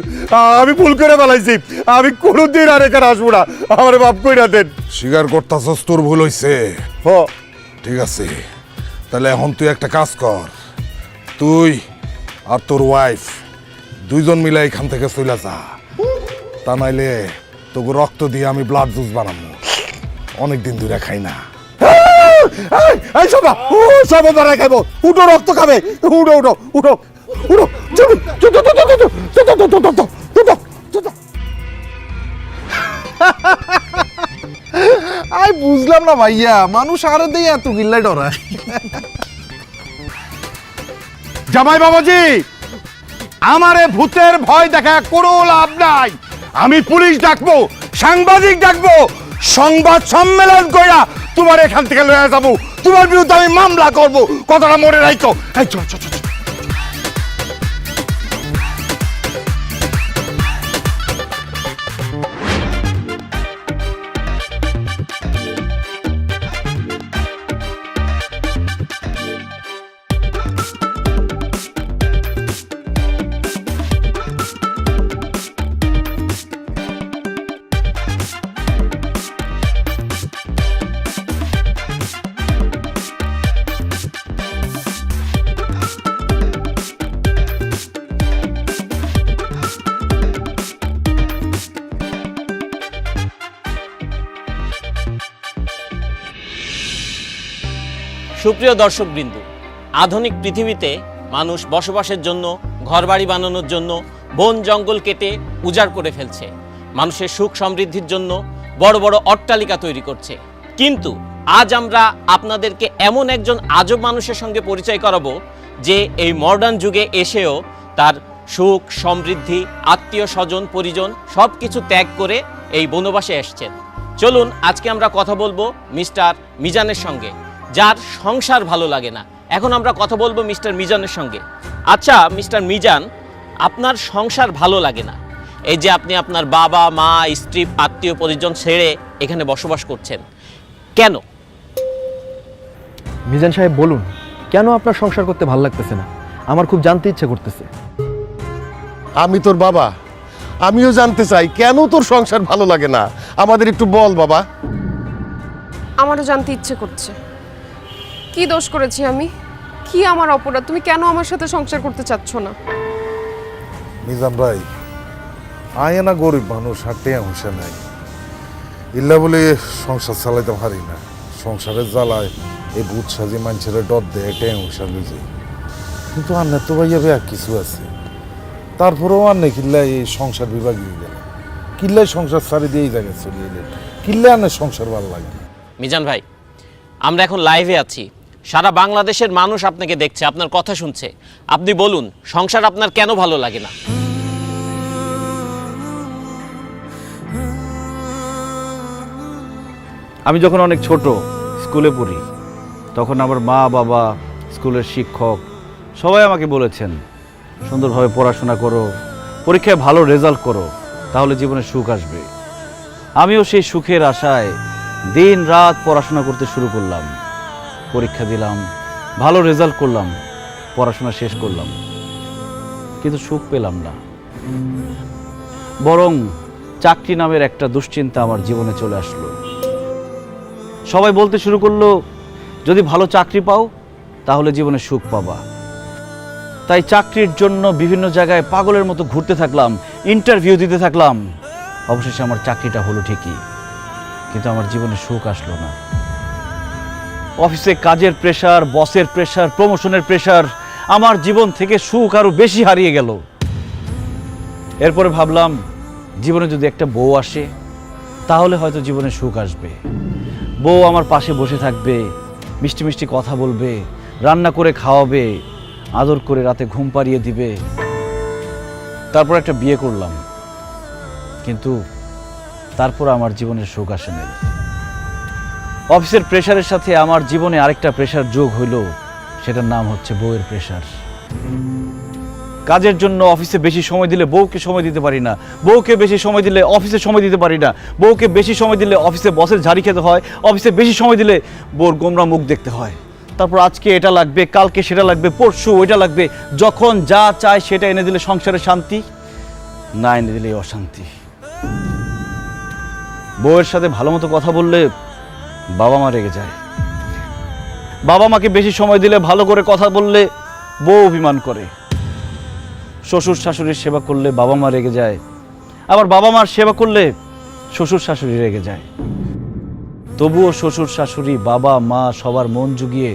আমি ভুল করে ফেলাইছি। আমি কোনোদিন আর এখানে আসবো না। আমার মাফ করে দেন। স্বীকার করতাছস তোর ভুল হইছে? ঠিক আছে, তাহলে এখন তুই একটা কাজ কর। তুই আর তোর ওয়াইফ দুইজন মিলে এখান থেকে চলে যা। তা নাইলে তোকে রক্ত দিয়ে আমি ব্লাড জুস বানাবো। অনেকদিন ধরে খাই না। এই সবা, ও সবা ধরে খাবো। উঠো, রক্ত খাবে। উঠো উঠো উঠো উঠো। চলো চলো চলো চলো চলো। আমি বুঝলাম না ভাইয়া, মানুষ আরো দিয়ে এত গিল্লাই ডরায়। জামাই বাবাজি, আমারে ভূতের ভয় দেখা কোনো লাভ নাই। আমি পুলিশ ডাকবো, সাংবাদিক ডাকবো, সংবাদ সম্মেলন কইরা তোমার এখান থেকে লয়ে যাবো, তোমার বিরুদ্ধে আমি মামলা করব, কথাটা মনে রাখো। এই চল চল চল। সুপ্রিয় দর্শকবৃন্দ, আধুনিক পৃথিবীতে মানুষ বসবাসের জন্য, ঘরবাড়ি বানানোর জন্য বন জঙ্গল কেটে উজাড় করে ফেলছে। মানুষের সুখ সমৃদ্ধির জন্য বড় বড় অট্টালিকা তৈরি করছে। কিন্তু আজ আমরা আপনাদেরকে এমন একজন আজব মানুষের সঙ্গে পরিচয় করাবো, যে এই মডার্ন যুগে এসেও তার সুখ সমৃদ্ধি, আত্মীয় স্বজন পরিজন সব কিছু ত্যাগ করে এই বনবাসে এসছেন। চলুন আজকে আমরা কথা বলবো মিস্টার মিজানের সঙ্গে, যার সংসার ভালো লাগে না। এখন আমরা কথা বলবো মিস্টার মিজানের সঙ্গে। আচ্ছা মিস্টার মিজান, আপনার সংসার ভালো লাগে না, এই যে আপনি আপনার বাবা মা স্ত্রী আত্মীয় পরিজন ছেড়ে এখানে বসবাস করছেন, কেন? মিজান সাহেব বলুন, কেন আপনার সংসার করতে ভালো লাগতেছে না? আমার খুব জানতে ইচ্ছে করতেছে। আমি তোর বাবা, আমিও জানতে চাই কেন তোর সংসার ভালো লাগে না। আমাদের একটু বল বাবা। আমারও জানতে ইচ্ছে করছে, কি দোষ করেছি আমি? কি আমার অপরাধ? তুমি কেন আমার সাথে সংসার করতে চাচ্ছ না? মিজান ভাই, আয় না গরিব মানুষ, হাঁটতে হুঁশে নাই, ইল্লা বলে সংসার চালাইতে পারি না। সংসারের জ্বালায় এই ভূত সাজি মানুষের ডর দেয়, এটাই হুঁশা বুঝি। কিন্তু আন্না তো ভাইয়া আর কিছু আছে, তারপরেও আন্নে কিল্লায় এই সংসার বিভাগী হয়ে গেল, কিল্লায় সংসার সারি দিয়ে এই জায়গায় চলে এলেন, কিল্লায় আন্নের সংসার ভালো লাগে। মিজান ভাই, আমরা এখন লাইভে আছি, সারা বাংলাদেশের মানুষ আপনাকে দেখছে, আপনার কথা শুনছে। আপনি বলুন, সংসার আপনার কেন ভালো লাগে না? আমি যখন অনেক ছোট স্কুলে পড়ি, তখন আমার মা বাবা, স্কুলের শিক্ষক সবাই আমাকে বলেছেন, সুন্দরভাবে পড়াশোনা করো, পরীক্ষায় ভালো রেজাল্ট করো, তাহলে জীবনে সুখ আসবে। আমিও সেই সুখের আশায় দিন রাত পড়াশোনা করতে শুরু করলাম, পরীক্ষা দিলাম, ভালো রেজাল্ট করলাম, পড়াশোনা শেষ করলাম, কিন্তু সুখ পেলাম না। বরং চাকরি নামের একটা দুশ্চিন্তা আমার জীবনে চলে আসলো। সবাই বলতে শুরু করলো, যদি ভালো চাকরি পাও তাহলে জীবনে সুখ পাবা। তাই চাকরির জন্য বিভিন্ন জায়গায় পাগলের মতো ঘুরতে থাকলাম, ইন্টারভিউ দিতে থাকলাম। অবশেষে আমার চাকরিটা হলো ঠিকই, কিন্তু আমার জীবনে সুখ আসলো না। অফিসে কাজের প্রেসার, বসের প্রেসার, প্রমোশনের প্রেসার, আমার জীবন থেকে সুখ আরো বেশি হারিয়ে গেল। এরপরে ভাবলাম, জীবনে যদি একটা বউ আসে তাহলে হয়তো জীবনে সুখ আসবে। বউ আমার পাশে বসে থাকবে, মিষ্টি মিষ্টি কথা বলবে, রান্না করে খাওয়াবে, আদর করে রাতে ঘুম পাড়িয়ে দিবে। তারপর একটা বিয়ে করলাম, কিন্তু তারপর আমার জীবনের সুখ আসে নাই। অফিসের প্রেশারের সাথে আমার জীবনে আরেকটা প্রেশার যোগ হইল, সেটার নাম হচ্ছে বউয়ের প্রেশার। কাজের জন্য অফিসে বেশি সময় দিলে বউকে সময় দিতে পারি না, বউকে বেশি সময় দিলে অফিসে সময় দিতে পারি না, বউকে বেশি সময় দিলে অফিসে বসের ঝাড়ি খেতে হয়, অফিসে বেশি সময় দিলে বউর গোমরা মুখ দেখতে হয়। তারপর আজকে এটা লাগবে, কালকে সেটা লাগবে, পরশু ওইটা লাগবে। যখন যা চায় সেটা এনে দিলে সংসারে শান্তি, না এনে দিলে অশান্তি। বউয়ের সাথে ভালো মতো কথা বললে বাবা মা রেগে যায়, বাবা মাকে বেশি সময় দিলে, ভালো করে কথা বললে বউ অভিমান করে। শ্বশুর শাশুড়ির সেবা করলে বাবা মা রেগে যায়, আবার বাবা মার সেবা করলে শ্বশুর শাশুড়ি রেগে যায়। তবুও শ্বশুর শাশুড়ি, বাবা মা সবার মন জুগিয়ে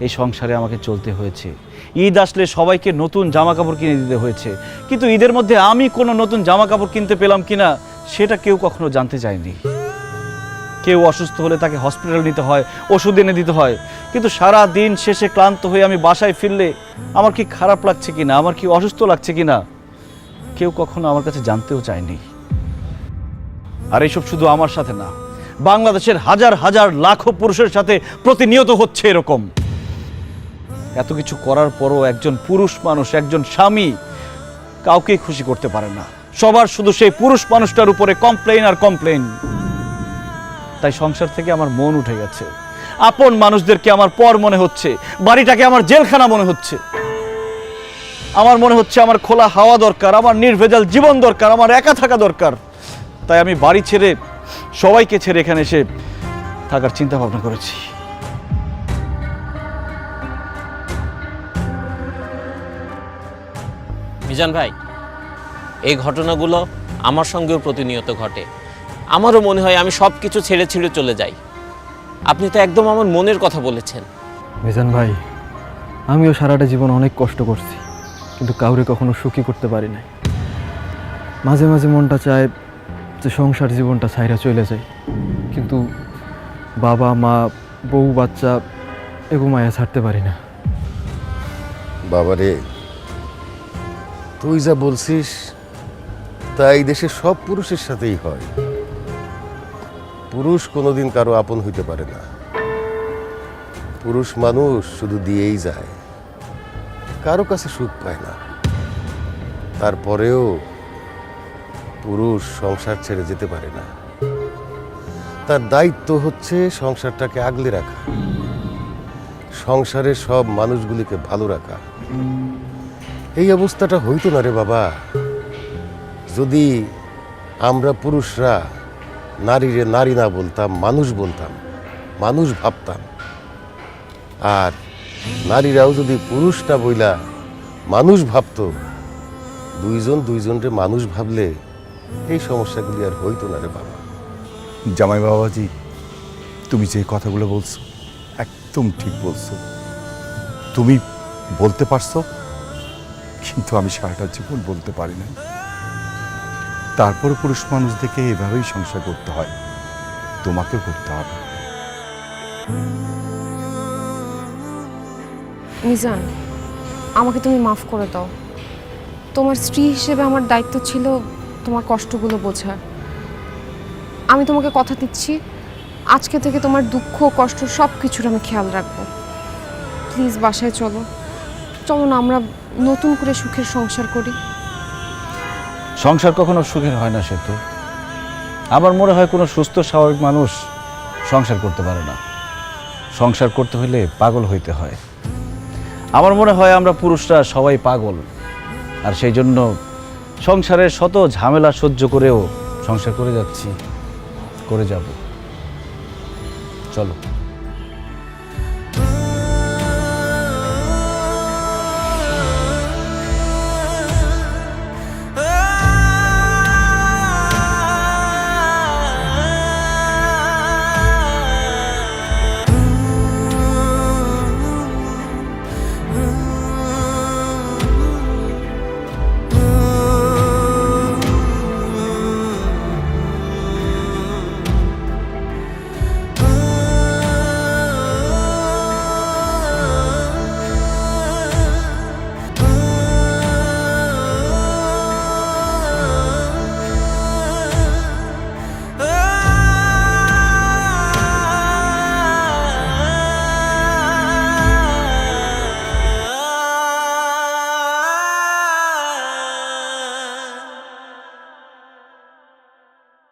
এই সংসারে আমাকে চলতে হয়েছে। ঈদ আসলে সবাইকে নতুন জামা কাপড় কিনে দিতে হয়েছে, কিন্তু ঈদের মধ্যে আমি কোনো নতুন জামা কাপড় কিনতে পেলাম কিনা সেটা কেউ কখনো জানতে চায়নি। কেউ অসুস্থ হলে তাকে হসপিটাল নিতে হয়, ওষুধ এনে দিতে হয়, কিন্তু সারা দিন শেষে ক্লান্ত হয়ে আমি বাসায় ফিরলে আমার কি খারাপ লাগছে কিনা, আমার কি অসুস্থ লাগছে কিনা কেউ কখনো আমার কাছে জানতেও চায়নি। আর এইসব শুধু আমার সাথে না, বাংলাদেশের হাজার হাজার লাখো পুরুষের সাথে প্রতিনিয়ত হচ্ছে এরকম। এত কিছু করার পরও একজন পুরুষ মানুষ, একজন স্বামী কাউকেই খুশি করতে পারে না। সবার শুধু সেই পুরুষ মানুষটার উপরে কমপ্লেইন আর কমপ্লেইন। তাই সংসার থেকে আমার মন উঠে গেছে। আপন মানুষদেরকে আমার পর মনে হচ্ছে, বাড়িটাকে আমার জেলখানা মনে হচ্ছে। আমার মনে হচ্ছে আমার খোলা হাওয়া দরকার, আমার নির্ভেজাল জীবন দরকার, আমার একা থাকা দরকার। তাই আমি বাড়ি ছেড়ে, সবাইকে ছেড়ে এখানে এসে থাকার চিন্তা ভাবনা করেছি। মিজান ভাই, এই ঘটনাগুলো আমার সঙ্গেও প্রতিনিয়ত ঘটে। আমারও মনে হয় আমি সব কিছু ছেড়ে ছেড়ে চলে যাই। আপনি তো একদম আমার মনের কথা বলেছেন। মিজান ভাই, আমিও সারাটা জীবন অনেক কষ্ট করছি, কিন্তু কাউরে কখনো সুখী করতে পারি নাই। মাঝে মাঝে মনটা চায় যে সংসার জীবনটা ছাইরা চলে যায়, কিন্তু বাবা মা বউ বাচ্চা এগো মায়া ছাড়তে পারি না। বাবারে, তুই যা বলছিস তাই দেশের সব পুরুষের সাথেই হয়। পুরুষ কোনোদিন কারো আপন হইতে পারে না। পুরুষ মানুষ শুধু দিয়েই যায়, কারো কাছে সুখ পায় না। তারপরেও পুরুষ সংসার ছেড়ে যেতে পারে না। তার দায়িত্ব হচ্ছে সংসারটাকে আগলে রাখা, সংসারের সব মানুষগুলিকে ভালো রাখা। এই অবস্থাটা হইতো না রে বাবা, যদি আমরা পুরুষরা নারীরে নারী না বলতাম, মানুষ বলতাম, মানুষ ভাবতাম। আর নারীরাও যদি পুরুষ না বইলা মানুষ ভাবতো, দুইজন দুইজনরে মানুষ ভাবলে এই সমস্যাগুলি আর হইতো না রে বাবা। জামাই বাবাজি, তুমি যে কথাগুলো বলছো একদম ঠিক বলছো। তুমি বলতে পারছো, কিন্তু আমি সারাটা জীবন বলতে পারি না। তারপর পুরুষ মানুষদেরকে এভাবেই সংসার করতে হয়, তোমাকে করতে হবে। মিজান, আমাকে তুমি মাফ করে দাও। তোমার স্ত্রী হিসেবে আমার দায়িত্ব ছিল তোমার কষ্টগুলো বোঝার। আমি তোমাকে কথা দিচ্ছি, আজকে থেকে তোমার দুঃখ কষ্ট সব কিছুর আমি খেয়াল রাখবো। প্লিজ বাসায় চলো, চলো না আমরা নতুন করে সুখের সংসার করি। সংসার কখনো সুখের হয় না সেতু। আমার মনে হয় কোনো সুস্থ স্বাভাবিক মানুষ সংসার করতে পারে না। সংসার করতে হলে পাগল হইতে হয়। আমার মনে হয় আমরা পুরুষরা সবাই পাগল, আর সেই জন্য সংসারের শত ঝামেলা সহ্য করেও সংসার করে যাচ্ছি, করে যাব। চলো।